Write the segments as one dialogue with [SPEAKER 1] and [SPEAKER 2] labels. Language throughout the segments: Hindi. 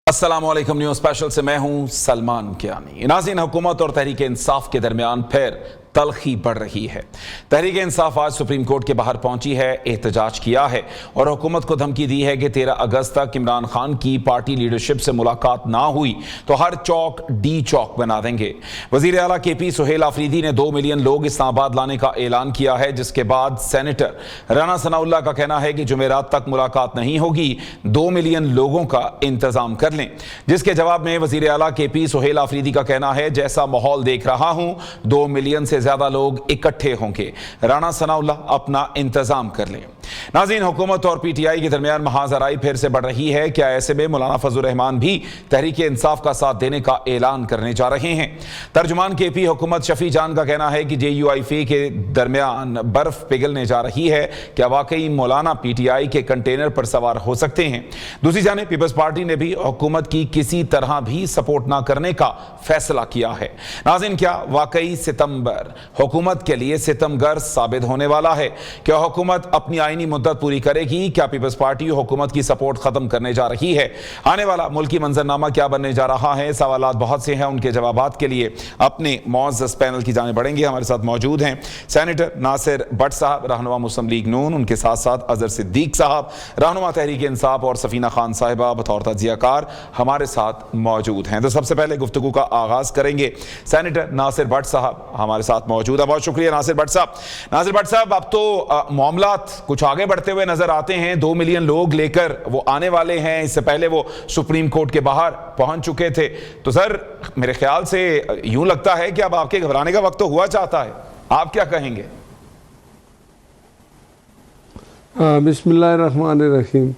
[SPEAKER 1] अस्सलामुअलैकुम न्यूज़ स्पेशल से मैं हूं सलमान कियानी। नाज़रीन, हुकूमत और तहरीक इंसाफ के दरमियान फिर तलखी बढ़ रही है। तहरीक इंसाफ आज सुप्रीम कोर्ट के बाहर पहुंची है, एहतजाज किया है और हुकूमत को धमकी दी है कि 13 अगस्त तक इमरान खान की पार्टी लीडरशिप से मुलाकात ना हुई तो हर चौक डी चौक बना देंगे। वजीर आला KP सुहेल आफरीदी ने 2 मिलियन लोग इस्लामाबाद लाने का ऐलान किया है, जिसके बाद सेनेटर राना सनाउल्लाह का कहना है कि जुमेरात तक मुलाकात नहीं होगी, 2 मिलियन लोगों का इंतजाम कर लें। जिसके जवाब में वजीर आला KP सुहेल आफरीदी का कहना है, जैसा माहौल देख रहा हूं 2 मिलियन से ज्यादा लोग इकट्ठे होंगे, राना सनाउल्लाह अपना इंतजाम कर लें। नाज़रीन, हुकूमत और PTI के दरमियान महाजराई फिर से बढ़ रही है। क्या ऐसे में मौलाना फजल रहमान भी तहरीक इंसाफ का साथ देने का ऐलान करने जा रहे हैं? तर्जुमान KP हुकूमत शफी जान का कहना है कि JUIF के दरमियान बर्फ पिघलने जा रही है। क्या वाकई मौलाना PTI के कंटेनर पर सवार हो सकते हैं? दूसरी जानिब पीपल्स पार्टी ने भी हुकूमत की किसी तरह भी सपोर्ट ना करने का फैसला किया है। नाज़रीन, क्या वाकई सितंबर हुकूमत के लिए सितमगर साबित होने वाला है? क्या हुकूमत अपनी आईनी मुद्दत पूरी करेगी? क्या पीपल्स पार्टी हुकूमत की सपोर्ट खत्म करने जा रही है? आने वाला मुल्की मंजरनामा क्या बनने जा रहा है? सवालात बहुत से हैं, उनके जवाबात के लिए अपने मौजूद पैनल की जाने बढ़ेंगे। हमारे साथ मौजूद हैं सेनेटर नासिर भट्ट साहब, रहनुमा मुस्लिम लीग नून, उनके साथ साथ अजहर सिद्दीक साहब, रहनुमा तहरीक इंसाफ, और सफीना खान साहिबा बतौर तजियाकार हमारे साथ मौजूद हैं। तो सबसे पहले गुफ्तगू का आगाज करेंगे सेनेटर नासिर भट्ट साहब हमारे साथ मौजूद है। बहुत शुक्रिया नासिर भट्ट साहब। नासिर भट्ट साहब, अब तो मामलात कुछ आगे बढ़ते हुए नजर आते हैं। 2 मिलियन लोग लेकर वो आने वाले हैं। इससे पहले वो सुप्रीम कोर्ट के बाहर पहुंच चुके थे। तो सर, मेरे ख्याल से यूं लगता है कि अब आपके घबराने का वक्त तो हुआ चाहता है। आप क्या कहेंगे?
[SPEAKER 2] बिस्मिल्लाहिर्रहमानिर्रहीम।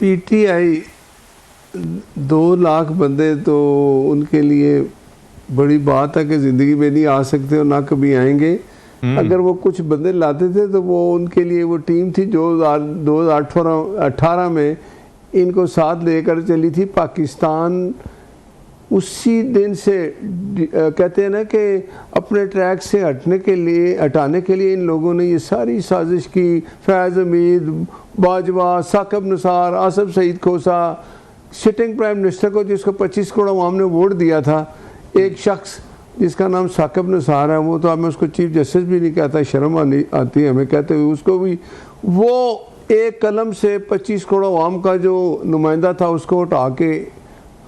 [SPEAKER 2] PTI 2 लाख बंदे तो उनके लिए बड़ी बात है कि ज़िंदगी में नहीं आ सकते और ना कभी आएंगे। अगर वो कुछ बंदे लाते थे तो वो उनके लिए वो टीम थी जो 2018 में इनको साथ लेकर चली थी। पाकिस्तान उसी दिन से कहते हैं ना कि अपने ट्रैक से हटाने के लिए इन लोगों ने ये सारी साजिश की। फैज़ हमीद, बाजवा, साकिब निसार, आसिफ सईद खोसा, सिटिंग प्राइम मिनिस्टर को जिसको 25 करोड़ अवाम ने वोट दिया था, एक शख्स जिसका नाम साकिब निसार है, वो तो हमें उसको चीफ जस्टिस भी नहीं कहता, शर्म आती है हमें कहते हुए उसको भी। वो एक कलम से 25 करोड़ अवाम का जो नुमाइंदा था उसको उठा के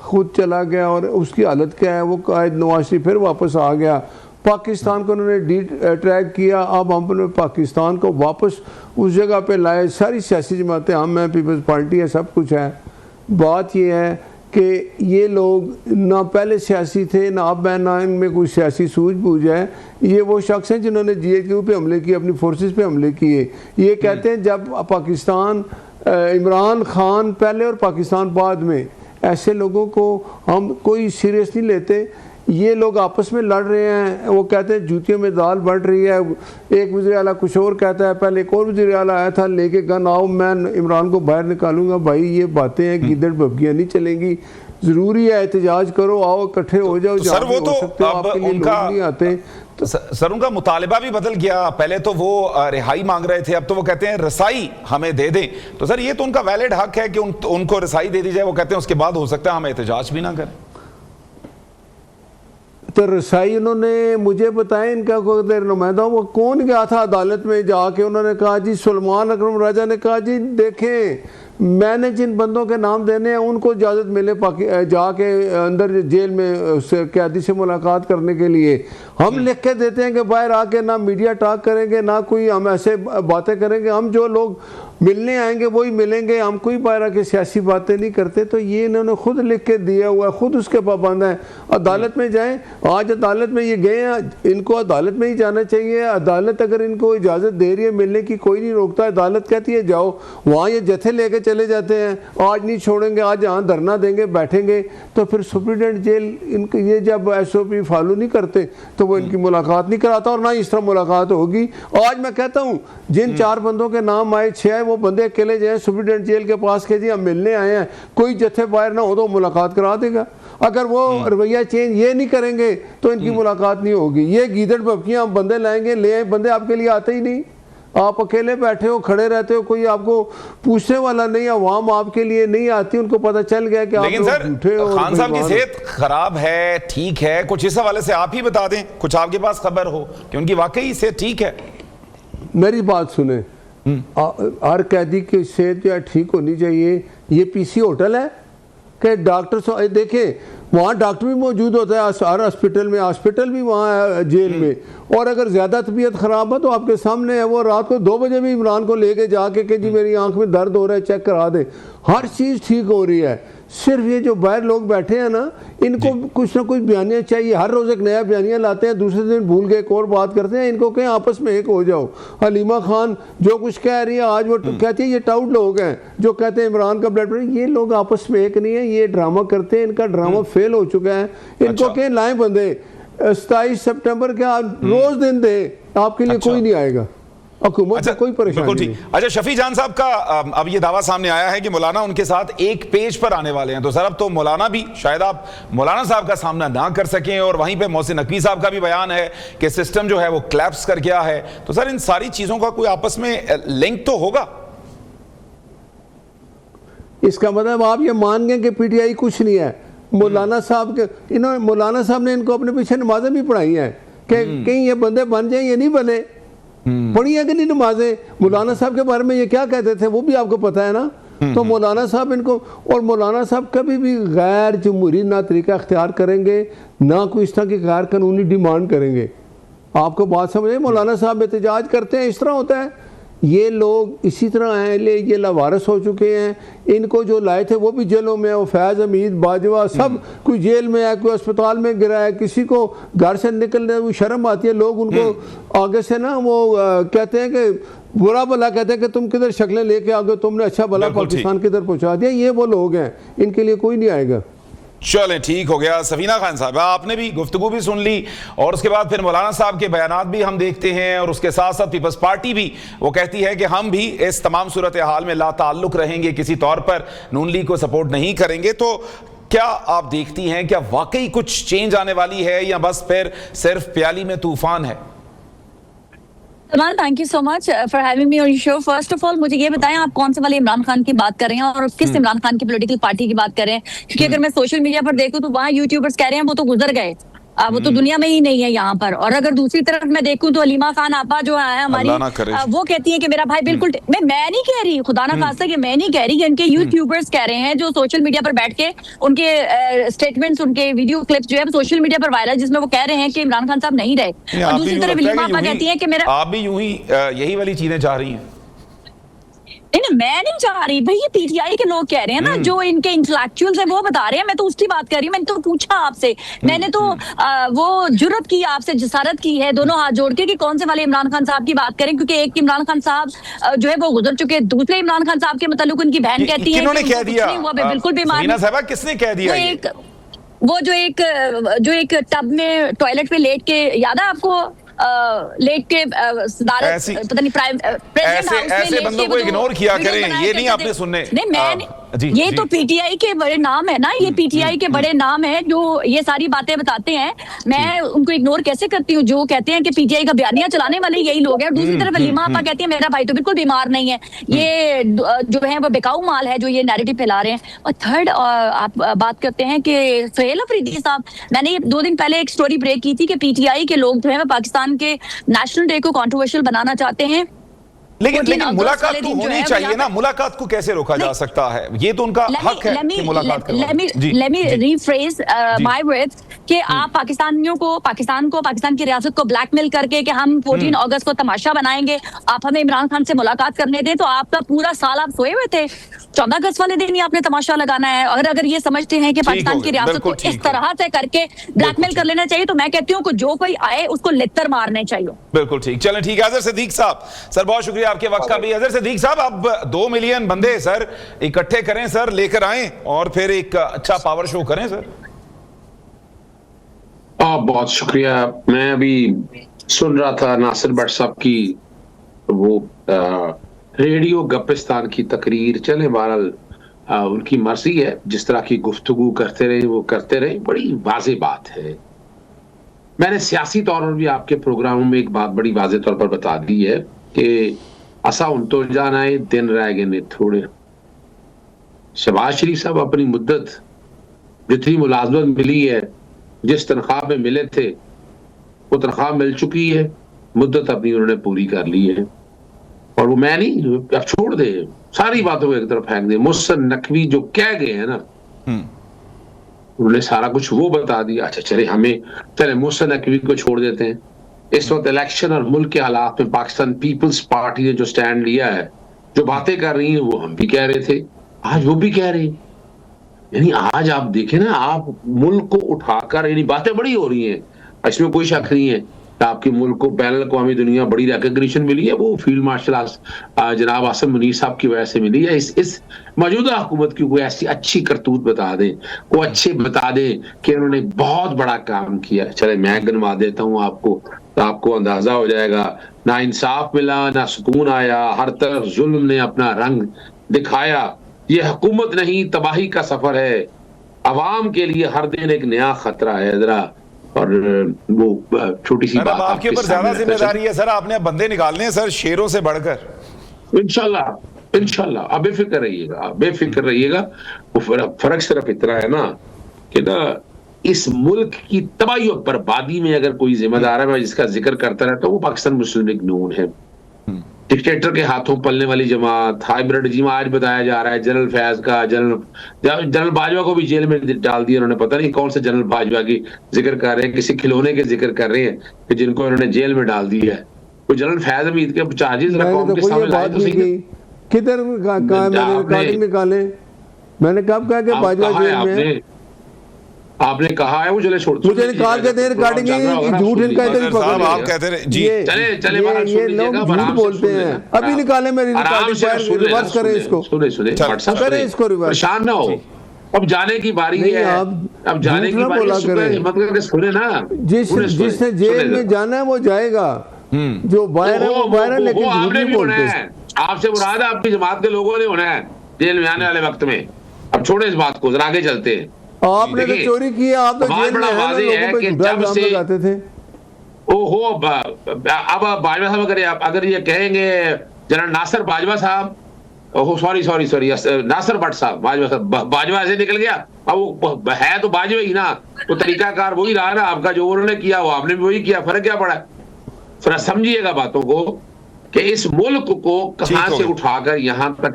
[SPEAKER 2] खुद चला गया। और उसकी हालत क्या है, वो कायद नवाज शरीफ फिर वापस आ गया। पाकिस्तान को उन्होंने ट्रैक किया। अब हम पाकिस्तान को वापस उस जगह पे लाए। सारी सियासी जमातें, हम हैं, पीपल्स पार्टी है, सब कुछ है। बात ये है कि ये लोग ना पहले सियासी थे, ना अब है, ना इनमें कोई सियासी सूझबूझ है। ये वो शख्स हैं जिन्होंने GAQ पे हमले किए, अपनी फोर्सेस पे हमले किए। ये कहते हैं जब पाकिस्तान इमरान खान पहले और पाकिस्तान बाद में, ऐसे लोगों को हम कोई सीरियस नहीं लेते। ये लोग आपस में लड़ रहे हैं। वो कहते हैं जूतियों में दाल बढ़ रही है। एक वज़ीर आला कुछ और कहता है, पहले एक और वज़ीर आला आया था लेके गन, आओ मैं इमरान को बाहर निकालूंगा। भाई ये बातें हैं, गीदड़ बब्बियाँ नहीं चलेंगी। ज़रूरी है एहतजाज करो, आओ इकट्ठे हो जाओ।
[SPEAKER 1] सर, वो तो
[SPEAKER 2] आपके लिए लोग नहीं आते।
[SPEAKER 1] तो सर, उनका मुतालिबा भी बदल गया। पहले तो वो रिहाई मांग रहे थे, अब तो वो कहते हैं रसाई हमें दे दें। तो सर, ये तो उनका वैलिड हक है कि उनको रसाई दे दी जाए। वो कहते हैं उसके बाद हो सकता है हम एहतजाज भी ना करें।
[SPEAKER 2] तो रसाई उन्होंने मुझे बताया, इनका कोई नुमाइंदा वो कौन गया था अदालत में जाके, उन्होंने कहा जी सुलेमान अकरम राजा ने कहा जी देखें मैंने जिन बंदों के नाम देने हैं उनको इजाज़त मिले जाके अंदर जेल में उससे कैदी से मुलाकात करने के लिए। हम लिख के देते हैं कि बाहर आके ना मीडिया टॉक करेंगे, ना कोई हम ऐसे बातें करेंगे। हम जो लोग मिलने आएंगे वही मिलेंगे, हम कोई बाहर आके सियासी बातें नहीं करते। तो ये इन्होंने खुद लिख के दिया हुआ है, खुद उसके पाबंद हैं। अदालत में जाएं, आज अदालत में ये गए हैं, इनको अदालत में ही जाना चाहिए। अदालत अगर इनको इजाज़त दे रही है मिलने की, कोई नहीं रोकता। अदालत कहती है जाओ, वहाँ ये जत्थे लेके चले जाते हैं, आज नहीं छोड़ेंगे, आज यहाँ धरना देंगे, बैठेंगे। तो फिर सुप्रीडेंट जेल इनके ये जब SOP फॉलो नहीं करते तो वो इनकी मुलाकात नहीं कराता और ना इस तरह मुलाकात होगी। आज मैं कहता हूँ जिन 4 बंदों के नाम आए, 6 आए, वो बंदे अकेले जाए सुप्रीडेंट जेल के पास के जी हम मिलने आए हैं, कोई जत्थे बाहर ना हो तो मुलाकात करा देगा। अगर वो रवैया चेंज ये नहीं करेंगे तो इनकी मुलाकात नहीं होगी। ये गीदड़ बब्बियाँ हम बंदे लाएंगे, ले आए, बंदे आपके लिए आते ही नहीं। आप अकेले बैठे हो, खड़े रहते हो, कोई आपको पूछने वाला नहीं, अवाम आपके लिए नहीं आती, उनको पता चल गया कि आप
[SPEAKER 1] लेकिन सर
[SPEAKER 2] झूठे हो।
[SPEAKER 1] खान साहब की सेहत खराब है, ठीक है, कुछ इस हवाले से आप ही बता दें, कुछ आपके पास खबर हो कि उनकी वाकई सेहत ठीक है।
[SPEAKER 2] मेरी बात सुने, हर कैदी की सेहत जो है ठीक होनी चाहिए। ये पीसी होटल है कि डॉक्टर देखें, वहाँ डॉक्टर भी मौजूद होता है हर हॉस्पिटल में, हॉस्पिटल भी वहाँ है जेल में। और अगर ज़्यादा तबीयत ख़राब है तो आपके सामने है, वो रात को 2 बजे भी इमरान को लेके जाके कि जी मेरी आंख में दर्द हो रहा है, चेक करा दे, हर चीज़ ठीक हो रही है। सिर्फ ये जो बाहर लोग बैठे हैं ना, इनको कुछ ना कुछ बयानियाँ चाहिए, हर रोज़ एक नया बयानिया लाते हैं, दूसरे दिन भूल के एक और बात करते हैं। इनको कहें आपस में एक हो जाओ। हलीमा खान जो कुछ कह रही है आज, वो कहती है ये टाउट लोग हैं जो कहते हैं इमरान का ब्लड प्रेशर, ये लोग आपस में एक नहीं है, ये ड्रामा करते हैं, इनका ड्रामा फेल हो चुका है। इनको कहें लाए बंदे, 27 सितंबर के रोज़ दिन दे, आपके लिए कोई नहीं आएगा, हुकूमत से कोई परेशानी नहीं।
[SPEAKER 1] अच्छा, शफी जान साहब का अब ये दावा सामने आया है कि मौलाना उनके साथ एक पेज पर आने वाले हैं, तो सर अब तो मौलाना भी, शायद आप मौलाना साहब का सामना ना कर सकें, और वहीं पे मोहसिन नकवी साहब का भी बयान है कि सिस्टम जो है वो क्लैप्स कर गया है। तो सर इन सारी चीजों का कोई आपस में लिंक तो होगा?
[SPEAKER 2] इसका मतलब आप ये मान गए कि पीटीआई कुछ नहीं है। मौलाना साहब के मौलाना साहब ने इनको अपने पीछे नमाजें भी पढ़ाई हैं कि कहीं ये बंदे बन जाए, ये नहीं बने। पढ़ी है कि नहीं नमाजें? मौलाना साहब के बारे में ये क्या कहते थे वो भी आपको पता है ना। तो मौलाना साहब इनको, और मौलाना साहब कभी भी गैर जमहूरी ना तरीका अख्तियार करेंगे, ना कोई इस तरह की गैर कानूनी डिमांड करेंगे। आपको बात समझ आई? मौलाना साहब एहतजाज करते हैं, इस तरह होता है। ये लोग इसी तरह हैं, ये लावारिस हो चुके हैं। इनको जो लाए थे वो भी जेलों में, वो फैज़ हमीद बाजवा सब कोई जेल में है, कोई अस्पताल में गिरा है। किसी को घर से निकलने में शर्म आती है, लोग उनको आगे से ना वो कहते हैं कि बुरा भला कहते हैं कि तुम किधर शक्लें लेके आ गए, तुमने अच्छा भला पाकिस्तान किधर पहुंचा दिया। ये वो लोग हैं, इनके लिए कोई नहीं आएगा।
[SPEAKER 1] चलें, ठीक हो गया। सफीना खान साहब, आपने भी गुफ्तगू भी सुन ली, और उसके बाद फिर मौलाना साहब के बयानात भी हम देखते हैं, और उसके साथ साथ पीपल्स पार्टी भी वो कहती है कि हम भी इस तमाम सूरत हाल में लाताल्लुक रहेंगे, किसी तौर पर नून लीग को सपोर्ट नहीं करेंगे। तो क्या आप देखती हैं, क्या वाकई कुछ चेंज आने वाली है, या बस फिर सिर्फ प्याली में तूफान है?
[SPEAKER 3] Salman, thank you so much for having me on your show. First of all मुझे ये बताएं आप कौन से वाले इमरान खान की बात कर रहे हैं, और किस इमरान खान की पॉलिटिकल पार्टी की बात कर रहे हैं? क्योंकि अगर मैं सोशल मीडिया पर देखूं तो वहाँ यूट्यूबर्स कह रहे हैं वो तो गुजर गए, वो तो दुनिया में ही नहीं है यहाँ पर। और अगर दूसरी तरफ मैं देखूं तो हलीमा खान आपा जो है हमारी, वो कहती है कि मेरा भाई बिल्कुल, मैं नहीं कह रही, खुदा ना खास्ता कि मैं नहीं कह रही, इनके यूट्यूबर्स कह रहे हैं जो सोशल मीडिया पर बैठ के उनके स्टेटमेंट्स, उनके वीडियो क्लिप्स जो है सोशल मीडिया पर वायरल, जिसमें वो कह रहे हैं कि इमरान खान साहब नहीं रहे। और दूसरी तरफ हलीमा आपा कहती है कि मेरा,
[SPEAKER 1] आप भी यूं ही यही वाली चीजें चाह रही हैं?
[SPEAKER 3] नहीं, मैं नहीं चाह रही भाई, ये पीटीआई के लोग कह रहे हैं ना, जो इनके इंटेलेक्चुअल्स हैं वो बता रहे हैं। मैं तो उसकी बात कर रही हूँ। मैंने तो पूछा आपसे, मैंने तो वो जुर्रत की, आपसे जसारत की है दोनों हाथ जोड़ के कि कौन से वाले इमरान खान साहब की बात करें, क्योंकि एक इमरान खान साहब जो है वो गुजर चुके, दूसरे इमरान खान साहब के मतलब उनकी बहन कहती है
[SPEAKER 1] किन्होंने कह दिया,
[SPEAKER 3] बिल्कुल बीमार,
[SPEAKER 1] किसने कह दिया?
[SPEAKER 3] वो जो एक टब में टॉयलेट पे लेट के, याद है आपको, लेट के पता नहीं
[SPEAKER 1] ऐसे बंदों को इग्नोर किया करें, ये नहीं आपने सुनने।
[SPEAKER 3] नहीं, मैं ये तो पीटीआई के बड़े नाम है ना, ये पीटीआई के बड़े नाम है जो ये सारी बातें बताते हैं। मैं उनको इग्नोर कैसे करती हूँ? जो कहते हैं कि पीटीआई का बयानिया चलाने वाले यही लोग हैं। दूसरी तरफ हलीमा आपा कहती है मेरा भाई तो बिल्कुल बीमार नहीं है, ये जो है वो बेकाऊ माल है जो ये नैरेटिव फैला रहे हैं। और थर्ड, आप बात करते हैं कि सुहेल अफरीदी साहब, मैंने 2 दिन पहले एक स्टोरी ब्रेक की थी कि पीटीआई के लोग जो है पाकिस्तान के नेशनल डे को कंट्रोवर्शियल बनाना चाहते हैं।
[SPEAKER 1] लेकिन मुलाकात तो होनी चाहिए ना, मुलाकात को कैसे रोका जा सकता है? ये तो उनका हक है कि मुलाकात करवाएं।
[SPEAKER 3] Let me rephrase my words कि आप पाकिस्तान की रियासत को ब्लैकमेल करके कि हम 14 अगस्त को तमाशा बनाएंगे, आप हमें इमरान खान से मुलाकात करने दें, तो आपका पूरा साल आप सोए हुए थे। 14 अगस्त वाले दिन ही आपने तमाशा लगाना है। और अगर ये समझते हैं कि पाकिस्तान की रियासत को इस तरह से करके ब्लैकमेल कर लेना चाहिए, तो मैं कहती हूँ जो कोई आए उसको लित्तर मारने चाहिए।
[SPEAKER 1] बिल्कुल ठीक। चलें, ठीक है। अजहर सिद्दीक साहब, सर बहुत शुक्रिया आपके वक्त का भी। अजहर सिद्दीक साहब, अब 2 मिलियन बंदे सर इकट्ठे करें सर, लेकर आए और फिर एक अच्छा पावर शो करें सर।
[SPEAKER 4] बहुत शुक्रिया। मैं अभी सुन रहा था नासिर भट्ट साहब की वो रेडियो गप्पिस्तान की तकरीर। चले बहरहाल उनकी मर्जी है, जिस तरह की गुफ्तगू करते रहे वो करते रहे। बड़ी वाज़े बात है, मैंने सियासी तौर पर भी आपके प्रोग्रामों में एक बात बड़ी वाज़े तौर पर बता दी है कि असा हुन तो जाना है, दिन रह गए ने थोड़े। शहबाज शरीफ साहब अपनी मुद्दत जितनी मुलाजमत मिली है, जिस तनख्वाह में मिले थे वो तनख्वाह मिल चुकी है, मुद्दत अपनी उन्होंने पूरी कर ली है। और वो मैं नहीं, अब छोड़ दे, सारी बातों को एक तरफ फेंक दे। मोहसिन नकवी जो कह गए हैं ना, उन्होंने सारा कुछ वो बता दिया। अच्छा चले मोहसिन नकवी को छोड़ देते हैं। इस वक्त इलेक्शन और मुल्क के हालात में पाकिस्तान पीपल्स पार्टी ने जो स्टैंड लिया है, जो बातें कर रही है, वो हम भी कह रहे थे, आज वो भी कह रहे हैं। यानी आज आप देखें ना, आप मुल्क को उठाकर, यानी बातें बड़ी हो रही हैं, इसमें कोई शक नहीं है। आपके मुल्क को बैनुल अक़वामी दुनिया बड़ी रिकॉग्निशन मिली है, वो फील्ड मार्शल जनाब आसिम मुनीर साहब की वजह से मिली है। इस मौजूदा हुकूमत की कोई ऐसी अच्छी करतूत बता दे, को अच्छे बता दे कि उन्होंने बहुत बड़ा काम किया। चले मैं गिनवा देता हूँ आपको, तो आपको अंदाजा हो जाएगा। ना इंसाफ मिला, ना सुकून आया, हर तरफ जुल्म ने अपना रंग दिखाया। ये हुकूमत नहीं, तबाही का सफर है। अवाम के लिए हर दिन एक नया खतरा है। जरा और वो छोटी सी बात
[SPEAKER 1] आपके ऊपर ज्यादा जिम्मेदारी है सर, आपने बंदे निकालने हैं सर, शेरों से बढ़कर।
[SPEAKER 4] इंशाल्लाह आप बेफिक्र रहिएगा। वो फर्क सिर्फ इतना है ना कि ना, इस मुल्क की तबाही और बर्बादी में अगर कोई जिम्मेदार है, मैं जिसका जिक्र करता रहता हूँ, वो पाकिस्तान मुस्लिम लीग नून है। डिक्टेटर के हाथों पलने वाली जमात, हाइब्रिड रजीम आज बताया जा रहा है। जनरल फैज का, जनरल बाजवा को भी जेल में डाल दिया उन्होंने, पता नहीं कौन से जनरल बाजवा की जिक्र कर रहे हैं, किसी खिलौने के जिक्र कर रहे हैं कि जिनको उन्होंने जेल में डाल दिया है। वो जनरल फैज अमीद के चार्जेस कौम के सामने लाए तो सही।
[SPEAKER 2] किधर मैंने रिकॉर्डिंग निकाले, मैंने कब कहा कि बाजवा जेल में?
[SPEAKER 4] आपने कहा है वो, चले छोड़,
[SPEAKER 2] मुझे निकाल के दे रिकॉर्डिंग, झूठ इनका इधर
[SPEAKER 1] साहब आप कहते रहे जी।
[SPEAKER 4] चले
[SPEAKER 2] ये लोग झूठ बोलते हैं। अभी निकाले मेरी रिकॉर्डिंग, रिवर्स करें इसको, करें इसको रिवर्स।
[SPEAKER 4] परेशान ना हो, अब जाने की बारी है, अब जाने की बारी है, हिम्मत करके सुने ना।
[SPEAKER 2] जिसने जेल में जाना है वो जाएगा, जो बाहर है वो बाहर है, लेकिन झूठ नहीं बोलते।
[SPEAKER 4] आपसे मुराद है आपकी जमात के लोगों ने होना है जेल में आने वाले वक्त में। अब छोड़े इस बात को, जरा आगे चलते हैं।
[SPEAKER 2] आपने तो चोरी की, आप तो जेल में है, लोगों पे झूठा इल्जाम लगाते थे।
[SPEAKER 4] ओहो, अब बाजवा साहब अगर ये कहेंगे जनरल नासिर बाजवा साहब, ओहो सॉरी नासिर भट्ट साहब, बाजवा ऐसे निकल गया। अब वो है तो बाजवा ही ना, तो तरीकाकार वही रहा ना आपका, जो उन्होंने किया वो आपने भी वही किया, फर्क क्या पड़ा? थोड़ा समझिएगा बातों को कि इस मुल्क को कहां से उठाकर यहां तक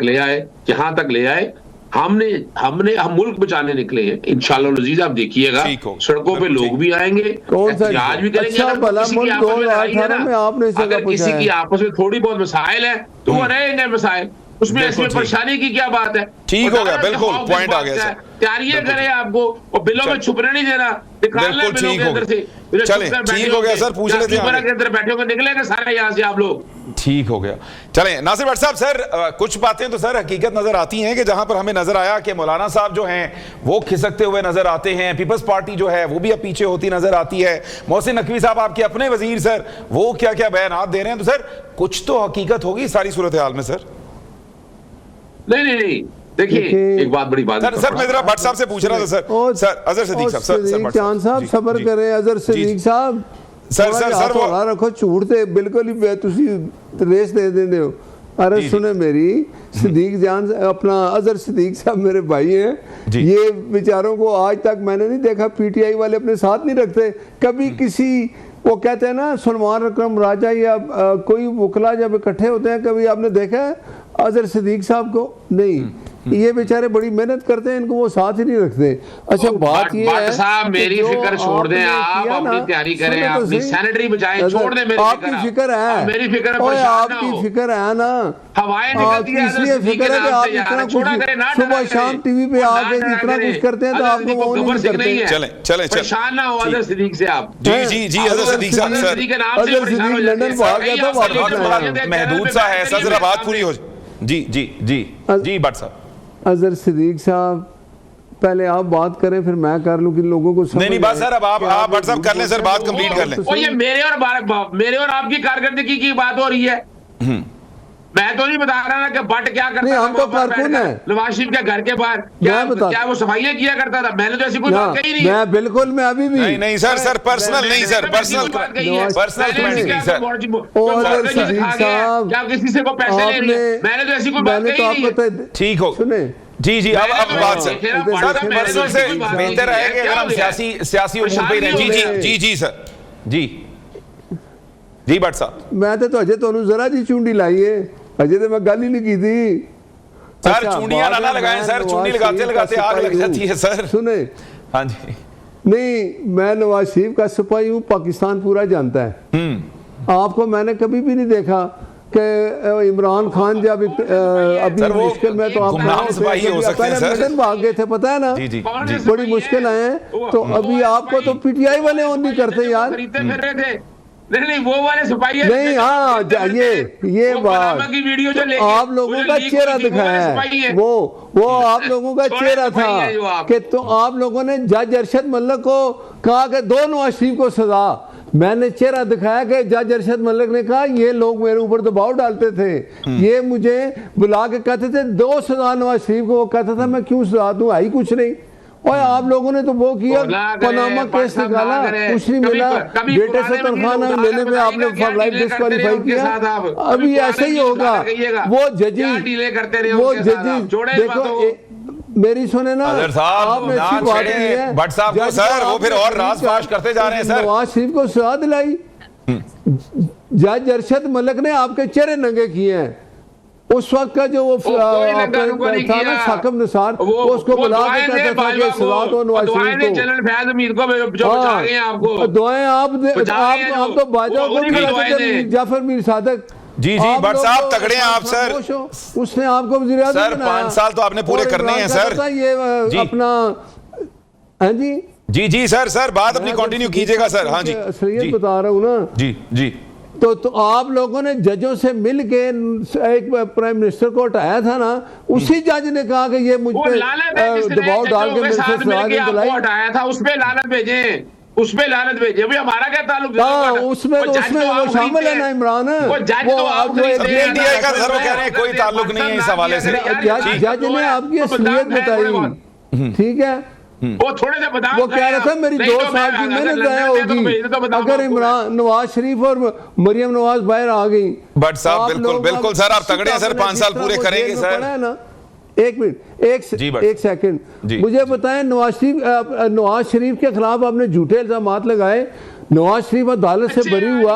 [SPEAKER 4] ले आए। हम मुल्क बचाने निकले हैं। इंशाअल्लाह अजीज आप देखिएगा, सड़कों पे लोग भी आएंगे, एहतजाज भी करेंगे। अगर किसी की आपस में थोड़ी बहुत मसाइल है तो वो रहेंगे मसाइल, उसमें इसमें परेशानी की क्या बात है?
[SPEAKER 1] ठीक हो गया, बिल्कुल पॉइंट आ गया।
[SPEAKER 4] तैयारियां करें आपको, और बिलों में छुपने नहीं देना, निकालना है बिलों के अंदर से।
[SPEAKER 1] चले ठीक हो गया सर, पूछ लेते हैं।
[SPEAKER 4] के अंदर बैठे होकर निकलेंगे सारे यहाँ से आप लोग।
[SPEAKER 1] ठीक हो गया। चलें नासिर भट्ट साहब, सर कुछ बातें तो सर हकीकत नजर आती हैं कि जहां पर हमें नजर आया कि मौलाना साहब जो हैं वो खिसकते हुए नजर आते हैं, पीपल्स पार्टी जो है वो भी अब पीछे होती नजर आती है, मोहसिन नकवी साहब आपके अपने वजीर सर वो क्या क्या बयानात दे रहे हैं, तो सर कुछ तो हकीकत होगी सारी सूरत हाल में सर।
[SPEAKER 4] नहीं देखिए, एक बात बड़ी बात
[SPEAKER 1] सर मैं जरा भट्ट साहब से पूछ रहा था सर अजहर सिद्दीक साहब,
[SPEAKER 2] चांद साहब सब्र करें, अजहर सिद्दीक साहब सर वो रखो, झूठ ते बिल्कुल ही तुसी रेस दे देंदे हो। अरे सुने मेरी, सिद्दीक जान अपना अजहर सिद्दीक साहब मेरे भाई हैं, ये बेचारों को आज तक मैंने नहीं देखा पीटीआई वाले अपने साथ नहीं रखते कभी। किसी वो कहते हैं ना सलमान अकरम राजा या कोई वकला जब इकट्ठे होते हैं, कभी आपने देखा है अजहर सिद्दीक साहब को? नहीं, ये बेचारे बड़ी मेहनत करते हैं, इनको वो साथ ही नहीं रखते। अच्छा बात ये है
[SPEAKER 4] साहब, मेरी फिक्र छोड़ दें, आप अपनी तैयारी करें, अपनी सैनिटरी बचाएं, छोड़ दें मेरी
[SPEAKER 2] आपकी फिक्र है,
[SPEAKER 4] मेरी फिक्र है,
[SPEAKER 2] आपकी फिक्र है ना,
[SPEAKER 4] हवाएं निकलती है,
[SPEAKER 2] इसलिए फिक्र है कि आप इतना कुछ सुबह शाम टीवी पे आके इतना कुछ करते हैं, तो आपको वो नहीं करते।
[SPEAKER 1] चले
[SPEAKER 4] परेशान ना हो अजहर सिद्दीक से आप।
[SPEAKER 1] जी अजहर सिद्दीक साहब,
[SPEAKER 2] अजहर सिद्दीक लंदन भाग गया था, वापस
[SPEAKER 1] महदूद सा है सर, जरा बात पूरी हो। जी भट्ट साहब,
[SPEAKER 2] अजहर सिद्दीक साहब पहले आप बात करें, फिर मैं कर लूं कि लोगों को
[SPEAKER 1] नहीं बात सर, अब आप भट्ट साहब कर लें सर, बात कंप्लीट कर लें।
[SPEAKER 4] ये मेरे और आपकी कारकर्दगी की बात हो रही है। मैं तो नहीं बता रहा ना कि बट क्या करता
[SPEAKER 2] नहीं,
[SPEAKER 4] था
[SPEAKER 2] हम तो
[SPEAKER 4] वहाँ पर
[SPEAKER 2] कारकुन
[SPEAKER 4] बैठकर,
[SPEAKER 2] हैं।
[SPEAKER 4] नवाज शरीफ के घर के बाहर क्या वो सफाइयां किया करता था? मैंने तो ऐसी कोई बात कही नहीं है।
[SPEAKER 2] मैं बिल्कुल, मैं अभी भी
[SPEAKER 1] नहीं नहीं सर, सर पर्सनल नहीं सर, पर्सनल पर्सनल कमेंट नहीं सर।
[SPEAKER 2] और सदीक साहब,
[SPEAKER 4] क्या किसी से को पैसे ले रही है? मैंने तो ऐसी कोई बात
[SPEAKER 2] मैंने
[SPEAKER 4] कही
[SPEAKER 2] तो
[SPEAKER 4] नहीं
[SPEAKER 2] आपको
[SPEAKER 4] है।
[SPEAKER 1] ठीक हो,
[SPEAKER 2] सुने,
[SPEAKER 1] जी जी, अब बात सर
[SPEAKER 2] सर,
[SPEAKER 1] पर्सनल से बेहतर है कि अगर हम सियासी उमूर पे रहें। जी जी जी जी सर, जी जी भट्ट साहब।
[SPEAKER 2] मैं तो अजय ਤੁਹਾਨੂੰ जरा जी चूंडी लाई है, अजय तो मैं गल ही नहीं की थी।
[SPEAKER 1] सर
[SPEAKER 2] अच्छा,
[SPEAKER 1] चूंडियां
[SPEAKER 2] बाद
[SPEAKER 1] ना
[SPEAKER 2] में
[SPEAKER 1] लगाएं
[SPEAKER 2] मैं
[SPEAKER 1] सर,
[SPEAKER 2] नवाज
[SPEAKER 1] चूंडी लगाते
[SPEAKER 2] शरीफ का
[SPEAKER 1] लगाते आग लग
[SPEAKER 2] सिपाही
[SPEAKER 1] जाती है सर।
[SPEAKER 2] सुने,
[SPEAKER 1] हाँ जी,
[SPEAKER 2] नहीं, मैं नवाज शरीफ का सिपाही हूँ, पाकिस्तान पूरा जानता है। आपको मैंने कभी भी नहीं देखा कि इमरान खान जब अभी
[SPEAKER 1] सर, वो
[SPEAKER 2] मुश्किल में, तो आप
[SPEAKER 1] गुमनाम सिपाही हो सकते हैं सर।
[SPEAKER 2] लंदन भाग गए थे, पता है ना?
[SPEAKER 1] जी जी
[SPEAKER 4] कौन
[SPEAKER 1] जी।
[SPEAKER 4] से
[SPEAKER 2] बड़ी मुश्किल आए हैं, तो अभी आपको तो पीटीआई वाले ऑन नहीं करते यार।
[SPEAKER 4] खरीदते फिर रहे थे। नहीं वो वाले सिपाही है।
[SPEAKER 2] नहीं, हाँ, ये
[SPEAKER 4] वो
[SPEAKER 2] बात,
[SPEAKER 4] पनामा की वीडियो जो
[SPEAKER 2] तो
[SPEAKER 4] लेके
[SPEAKER 2] आप लोगों
[SPEAKER 4] वो जो
[SPEAKER 2] का
[SPEAKER 4] लीक
[SPEAKER 2] चेहरा
[SPEAKER 4] हुई थी, वो वाले
[SPEAKER 2] दिखाया
[SPEAKER 4] सिपाही
[SPEAKER 2] है,
[SPEAKER 4] है।
[SPEAKER 2] वो आप लोगों का
[SPEAKER 4] छोटे
[SPEAKER 2] चेहरा
[SPEAKER 4] सिपाही
[SPEAKER 2] था
[SPEAKER 4] है जो आप।
[SPEAKER 2] कि तो आप लोगों ने जज अरशद मलिक को कहा कि दो नवाज शरीफ को सजा। मैंने चेहरा दिखाया कि जज अरशद मलिक ने कहा ये लोग मेरे ऊपर दबाव डालते थे, ये मुझे बुला के कहते थे दो सजा नवाज शरीफ को। वो कहता था मैं क्यों सजा दूं, आई कुछ नहीं। और आप लोगों ने तो वो किया, पनामा केस निकाला, कुछ नहीं मिला, बेटे से तनख्वाह न लेने में आपने फॉर लाइफ डिस्क्वालीफाई किया। अभी ऐसे ही होगा। वो जजी देखो, मेरी सुने ना,
[SPEAKER 1] अजहर साहब,
[SPEAKER 2] आपने
[SPEAKER 1] ना
[SPEAKER 2] अच्छी बात
[SPEAKER 1] छेड़े
[SPEAKER 2] की है,
[SPEAKER 1] भट्ट साहब को
[SPEAKER 2] जज
[SPEAKER 1] सर, वो
[SPEAKER 2] आपने
[SPEAKER 1] फिर और
[SPEAKER 2] ठीक
[SPEAKER 1] राज
[SPEAKER 2] कहा,
[SPEAKER 1] फाश करते जा रहे हैं सर।
[SPEAKER 2] नवाज शरीफ को सजा दिलाई, जज अरशद मलिक ने आपके चेहरे नंगे किए हैं। उस वक्त का जो वो था ना साकिब निसार, वो उसको बुला के कहता था कि सजा दो नवाज शरीफ को। दुआएं आप तो बाजा को भी कराते थे, जाफर मीर सादक।
[SPEAKER 1] जी जी भट्ट साहब, तगड़े हैं आप सर।
[SPEAKER 2] उसने आपको वज़ीर आज़म
[SPEAKER 1] सर 5 साल तो आपने पूरे करने हैं सर।
[SPEAKER 2] ये अपना, हाँ जी
[SPEAKER 1] जी जी सर, सर बात अपनी कंटिन्यू कीजिएगा सर। हाँ जी
[SPEAKER 2] असलियत बता रहा हूँ ना।
[SPEAKER 1] जी जी,
[SPEAKER 2] तो आप लोगों ने जजों से मिल के एक प्राइम मिनिस्टर को हटाया था ना, उसी जज ने कहा कि ये मुझ पे दबाव डाल के मेरे से सजा दिलाई।
[SPEAKER 4] हटाया था, उस पे लानत भेजे, उस पे लानत भेजे। अभी हमारा क्या ताल्लुक?
[SPEAKER 2] उसमें वो शामिल है ना इमरान, वो आप जो
[SPEAKER 1] पीटीआई का सर वो कह रहे हैं कोई ताल्लुक नहीं है इस हवाले से।
[SPEAKER 2] जज ने आपकी असलियत बताई, ठीक है।
[SPEAKER 4] वो थोड़े से बदाम
[SPEAKER 2] वो कह रहा था मेरी 2 साल की मेहनत ज़ाया होगी अगर इमरान नवाज शरीफ और मरियम नवाज बाहर आ गई।
[SPEAKER 1] भट्ट साहब बिल्कुल बिल्कुल सर, आप तगड़े हैं सर, 5 साल पूरे करेंगे सर।
[SPEAKER 2] एक मिनट, एक सेकंड, मुझे बताएं, नवाज शरीफ के खिलाफ आपने झूठे इल्जामात लगाए, नवाज शरीफ अदालत से बरी हुआ,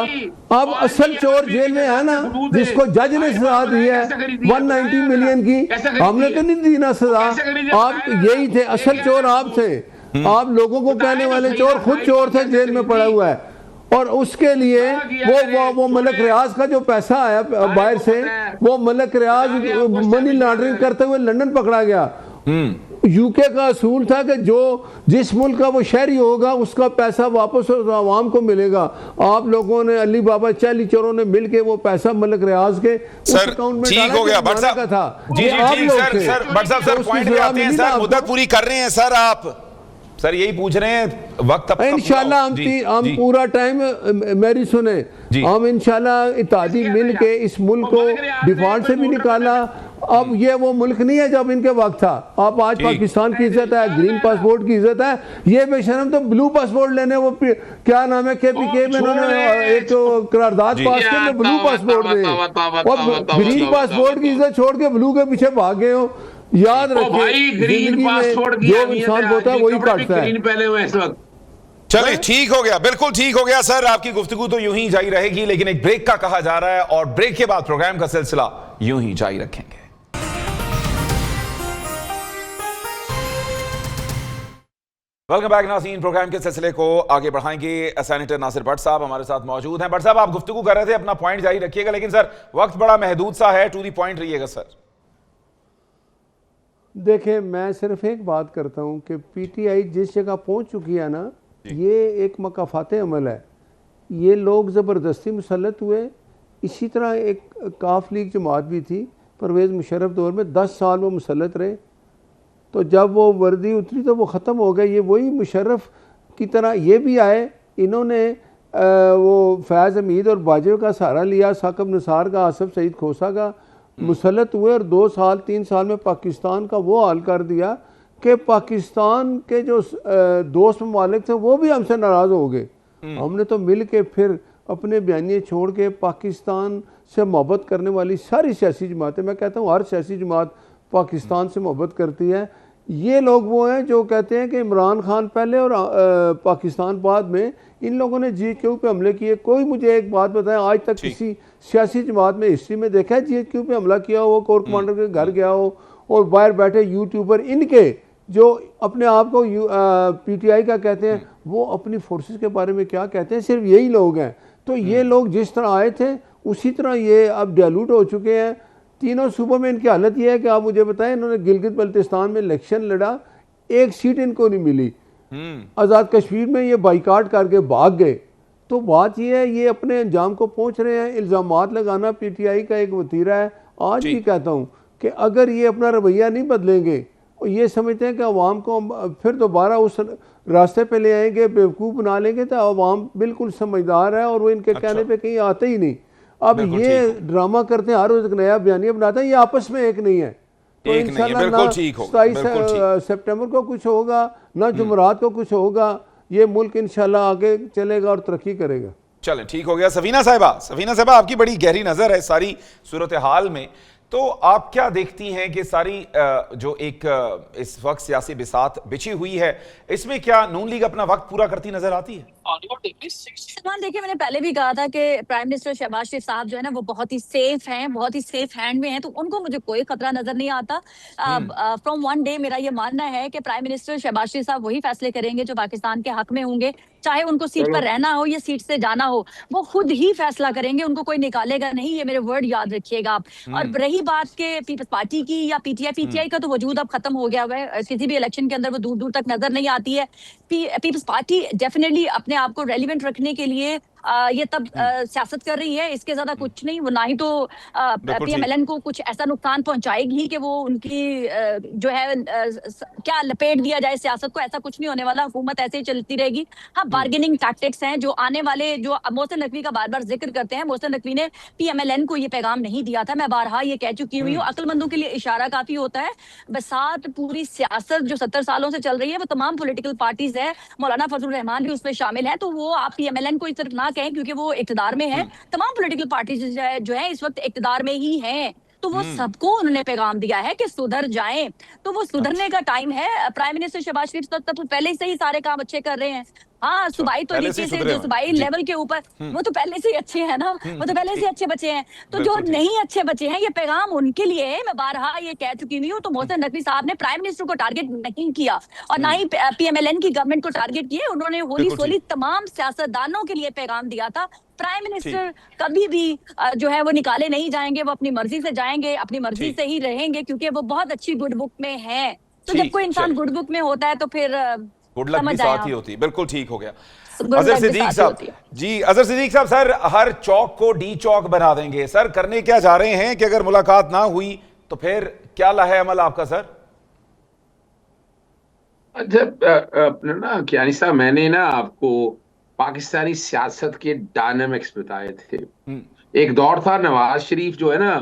[SPEAKER 2] अब असल चोर जेल में है ना, जिसको जज ने सजा दी है 190 मिलियन की, हमने तो नहीं दी ना सजा। आप यही थे, असल चोर आप थे, आप लोगों को कहने वाले चोर खुद चोर थे, जेल में पड़ा हुआ है। और उसके लिए वो मलक रियाज का जो पैसा आया बाहर से, वो मलक रियाज मनी लॉन्ड्रिंग करते हुए लंदन पकड़ा गया। यूके का असूल था कि जिस मुल्क का वो शहरी होगा उसका पैसा वापस आवाम को मिलेगा। आप लोगों ने, अली बाबा चाली चोरों ने मिलके वो पैसा मलक रियाज के
[SPEAKER 1] सर
[SPEAKER 2] अकाउंट में
[SPEAKER 1] ठीक हो गया भट्ट साहब
[SPEAKER 2] का था।
[SPEAKER 1] जी जी जी सर भट्ट साहब सर पॉइंट पे आते हैं सर, मुद्दत पूरी कर रहे हैं सर, आप सर यही पूछ रहे हैं वक्त अब
[SPEAKER 2] इंशाल्लाह हम पूरा टाइम मेरी सुने, हम इंशाल्लाह इत्तेहादी मिल के इस मुल्क को डिफॉल्ट से भी निकाला। अब ये वो मुल्क नहीं है जब इनके वक्त था। अब आज पाकिस्तान की इज्जत है, ग्रीन पासपोर्ट की इज्जत है, ये बेशरम तो ब्लू पासपोर्ट लेने, वो क्या नाम है KPK में उन्होंने एक करारदाद पास की, में ब्लू पासपोर्ट दे, और ग्रीन पासपोर्ट की इज्जत छोड़ के ब्लू के पीछे भाग गए हो। याद रखिए,
[SPEAKER 4] ग्रीन पासपोर्ट
[SPEAKER 2] जो इंसान होता है वही काटता है।
[SPEAKER 4] पहले हुए इस वक्त।
[SPEAKER 1] चलिए ठीक हो गया, बिल्कुल ठीक हो गया सर, आपकी गुफ्तगू तो यूं ही जारी रहेगी, लेकिन एक ब्रेक का कहा जा रहा है और ब्रेक के बाद प्रोग्राम का सिलसिला यूं ही जारी रखेंगे। वेलकम बैक नाज़रीन, प्रोग्राम के सिलसिले को आगे बढ़ाएंगे। सेनेटर नासिर भट्ट साहब हमारे साथ मौजूद हैं। भट्ट साहब, आप गुफ्तगू कर रहे थे, अपना पॉइंट जारी रखिएगा, लेकिन सर वक्त बड़ा महदूद सा है, टू दी पॉइंट रहिएगा सर।
[SPEAKER 2] देखें, मैं सिर्फ एक बात करता हूं कि पीटीआई जिस जगह पहुंच चुकी है ना, ये एक मकाफाते अमल है। ये लोग ज़बरदस्ती मुसल्लत हुए। इसी तरह एक काफ लीग जमात भी थी, परवेज़ मुशर्रफ दौर में 10 साल वो मुसल्लत रहे, तो जब वो वर्दी उतरी तो वो ख़त्म हो गए। ये वही मुशर्रफ की तरह ये भी आए, इन्होंने वो फैज़ हमीद और बाजवा का सहारा लिया, साकब निसार का, आसफ सईद खोसा का, मुसलत हुए और 2 साल 3 साल में पाकिस्तान का वो हाल कर दिया कि पाकिस्तान के जो दोस्त ममालिक थे वो भी हमसे नाराज़ हो गए। हमने तो मिल के फिर अपने बयानिए छोड़ के पाकिस्तान से मोहब्बत करने वाली सारी सियासी जमातें, मैं कहता हूँ हर सियासी जमात पाकिस्तान से मोहब्बत करती है। ये लोग वो हैं जो कहते हैं कि इमरान खान पहले और पाकिस्तान बाद में, इन लोगों ने GQ पे हमले किए। कोई मुझे एक बात बताएं, आज तक किसी सियासी जमात में हिस्ट्री में देखा है GQ पे हमला किया हो, कोर कमांडर के घर गया हो और बाहर बैठे यूट्यूबर इनके जो अपने आप को PTI का कहते हैं, वो अपनी फोर्सेस के बारे में क्या कहते हैं? सिर्फ यही लोग हैं। तो ये लोग जिस तरह आए थे उसी तरह ये अब डायलूट हो चुके हैं। तीनों सूबों में इनकी हालत ये है कि आप मुझे बताएं, इन्होंने गिलगित बल्तिस्तान में इलेक्शन लड़ा, एक सीट इनको नहीं मिली। आज़ाद कश्मीर में ये बाइकाट करके भाग गए। तो बात ये है, ये अपने अंजाम को पहुंच रहे हैं। इल्ज़ामात लगाना PTI का एक वतीरा है। आज भी कहता हूँ कि अगर ये अपना रवैया नहीं बदलेंगे और ये समझते हैं कि अवाम को फिर दोबारा उस रास्ते पे ले आएंगे, बेवकूफ़ बना लेंगे, तो अवाम बिल्कुल समझदार है और वो इनके कहने पे कहीं आते ही नहीं। अब ये ड्रामा करते हैं, हर रोज एक नया बयानिया बनाते हैं, ये आपस में एक नहीं है। तो इंशाल्लाह ना 27 सितंबर को कुछ होगा, ना जुमरात को कुछ होगा। ये मुल्क इंशाल्लाह आगे चलेगा और तरक्की करेगा।
[SPEAKER 1] चलें, ठीक हो गया। सफीना साहिबा आपकी बड़ी गहरी नजर है सारी सूरत हाल में, तो आप क्या देखती हैं कि सारी जो एक इस वक्त सियासी बिसात बिछी हुई है, इसमें क्या नून लीग अपना वक्त पूरा करती नजर आती है?
[SPEAKER 3] सलमान, देखिए, मैंने पहले भी कहा था कि प्राइम मिनिस्टर शहबाज शरीफ साहब जो है ना, वो बहुत ही सेफ हैं, बहुत ही सेफ हैंड में हैं, तो उनको मुझे कोई खतरा नजर नहीं आता। फ्रॉम वन डे मेरा ये मानना है कि प्राइम मिनिस्टर शहबाज शरीफ साहब वही फैसले करेंगे जो पाकिस्तान के हक में होंगे, चाहे उनको सीट पर रहना हो या सीट से जाना हो, वो खुद ही फैसला करेंगे, उनको कोई निकालेगा नहीं। ये मेरे वर्ड याद रखिएगा आप। और रही बात के पीपल्स पार्टी की या PTI का तो वजूद अब खत्म हो गया हुआ है, किसी भी इलेक्शन के अंदर वो दूर दूर तक नजर नहीं आती है। पीपल्स पार्टी डेफिनेटली अपने आप को रेलिवेंट रखने के लिए ये तब सियासत कर रही है, इसके ज्यादा कुछ नहीं। वो ना ही तो PMLN को कुछ ऐसा नुकसान पहुंचाएगी कि वो उनकी जो है क्या लपेट दिया जाए सियासत को, ऐसा कुछ नहीं होने वाला। हुकूमत ऐसे ही चलती रहेगी। हाँ, बार्गेनिंग टैक्टिक्स हैं जो आने वाले, जो मोहसिन नकवी का बार बार जिक्र करते हैं। मोहसिन नकवी ने PMLN को ये पैगाम नहीं दिया था, मैं बारहा ये कह चुकी हुई हूँ। अक्लमंदों के लिए इशारा काफी होता है। बसात पूरी सियासत जो 70 सालों से चल रही है, वो तमाम पॉलिटिकल पार्टीज है, मौलाना फजल रहमान भी उसमें शामिल है, तो वो आप PMLN को इस तरफ ना कहें क्योंकि वो इक्तदार में है। तमाम पॉलिटिकल पार्टीज जो है इस वक्त इक्तदार में ही हैं, तो वो सबको उन्होंने पैगाम दिया है कि सुधर जाएं। तो वो सुधरने का टाइम है। प्राइम मिनिस्टर शहबाज शरीफ तो पहले से ही सारे काम अच्छे कर रहे हैं। हाँ, सूबाई तरीके से, जो सूबाई लेवल के ऊपर, वो तो पहले से ही अच्छे हैं ना, वो तो पहले से अच्छे बचे हैं। तो जो नहीं अच्छे बचे हैं, ये पैगाम उनके लिए है। मैं बारहा ये कह चुकी हुई हूँ। तो मोहसिन नकवी साहब ने प्राइम मिनिस्टर को टारगेट नहीं किया और ना ही PMLN की गवर्नमेंट को टारगेट किए। उन्होंने होली सोली तमाम सियासतदानों के लिए पैगाम दिया था। प्राइम मिनिस्टर कभी भी जो है वो निकाले नहीं जाएंगे, वो अपनी मर्जी से जाएंगे, अपनी मर्जी से ही रहेंगे, क्योंकि वो बहुत अच्छी गुड बुक में है। तो जब कोई इंसान गुड बुक में होता है तो फिर
[SPEAKER 1] गुड लक भी साथ ही होती है। बिल्कुल ठीक हो गया। अजहर सिद्दीक साहब जी, अजहर सिद्दीक साहब, सर हर चौक को डी चौक बना देंगे, सर करने क्या जा रहे हैं कि अगर मुलाकात ना हुई तो फिर क्या लाहे अमल आपका सर?
[SPEAKER 4] जब अपने ना कियानी साहब, मैंने ना आपको पाकिस्तानी सियासत के डायनामिक्स बताए थे। एक दौर था, नवाज शरीफ जो है ना,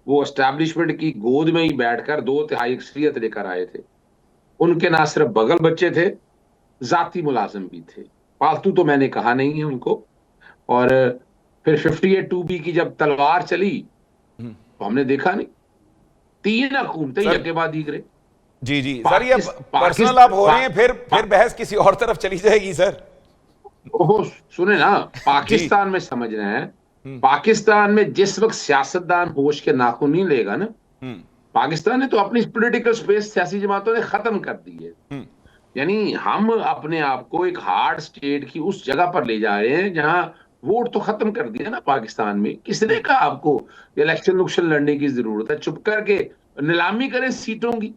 [SPEAKER 4] वो एस्टैब्लिशमेंट की गोद में ही बैठकर 2/3 अक्सरियत लेकर आए थे। उनके ना सिर्फ बगल बच्चे थे, जाती मुलाजिम भी थे। पालतू तो मैंने कहा नहीं है उनको। और फिर 58-2B की जब तलवार चली तो हमने देखा नहीं, 3 हुकूमतें यके बाद दीगरे।
[SPEAKER 1] जी जी सर, ये पर्सनल आप हो रहे हैं, फिर बहस किसी और तरफ चली जाएगी सर।
[SPEAKER 4] ओहो, सुने ना, पाकिस्तान में समझ रहे हैं, पाकिस्तान में जिस वक्त सियासतदान होश के नाखून नहीं लेगा ना, पाकिस्तान ने तो अपनी पॉलिटिकल स्पेस सियासी जमातों ने खत्म कर दी है। यानी हम अपने आप को एक हार्ड स्टेट की उस जगह पर ले जा रहे हैं जहां वोट तो खत्म कर दिया ना पाकिस्तान में। किसने कहा आपको इलेक्शन उक्शन लड़ने की जरूरत है? चुप करके नीलामी करें सीटों की,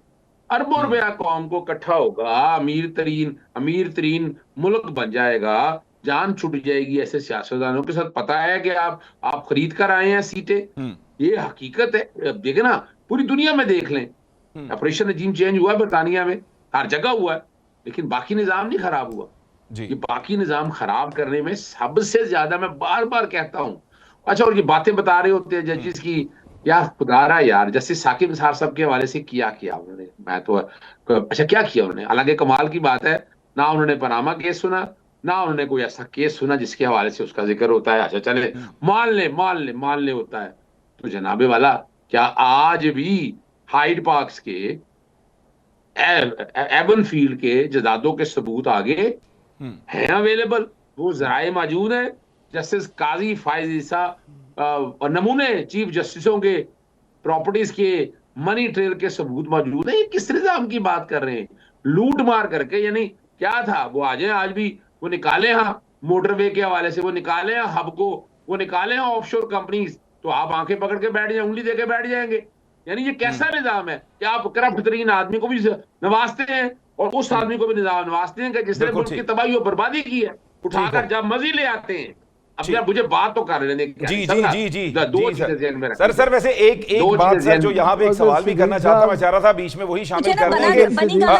[SPEAKER 4] अरबों रुपया कौम को इकट्ठा होगा, अमीर तरीन मुल्क बन जाएगा, जान छुट जाएगी ऐसे सियासतदानों के साथ। पता है कि आप खरीद कर आए हैं सीटें, ये हकीकत है। देखे ना, पूरी दुनिया में देख लें, ऑपरेशन रजीम चेंज हुआ बरतानिया में, हर जगह हुआ है, लेकिन बाकी निजाम नहीं खराब हुआ।
[SPEAKER 1] जी।
[SPEAKER 4] ये बाकी निजाम खराब करने में सबसे ज्यादा, मैं बार बार कहता हूं। अच्छा, और ये बातें बता रहे होते हैं जजेस की, या खुदारा यार, जस्टिस साकिब निसार साहब के हवाले से किया उन्होंने, मैं तो अच्छा क्या किया उन्होंने। हालांकि कमाल की बात है, ना उन्होंने पनामा केस सुना, ना उन्होंने कोई ऐसा केस सुना जिसके हवाले से उसका जिक्र होता है। अच्छा चले, मान ले होता है, तो जनाबे वाला क्या आज भी हाइड पार्क्स के, एवन फील्ड के जदादों के सबूत आगे हैं अवेलेबल? वो जराए मौजूद है। जस्टिस काजी फायज ईसा और नमूने चीफ जस्टिसों के प्रॉपर्टीज के मनी ट्रेल के सबूत मौजूद है। ये किस निजाम की बात कर रहे हैं? लूट मार करके, यानी क्या था वो आज भी वो निकाले, हाँ मोटरवे के हवाले से वो निकाले, हाँ हब को वो निकाले, हाँ ऑफशोर कंपनीज, तो आप आंखें पकड़ के बैठ जाए, उंगली देके बैठ जाएंगे। यानी ये कैसा निजाम है कि आप करप्ट तरीन आदमी को भी नवाजते हैं और उस आदमी को भी निजाम नवाजते हैं कि जिसने मुल्क की तबाही और बर्बादी की है, उठाकर जब मर्जी ले आते हैं। अब यार मुझे बात तो कर लेने
[SPEAKER 1] जी जी जी जी
[SPEAKER 4] दो चीजें ध्यान में
[SPEAKER 1] सर। सर वैसे एक बात सर, जो यहाँ पे एक सवाल भी करना चाहता मैं चाह रहा था बीच में वही शामिल कर देंगे।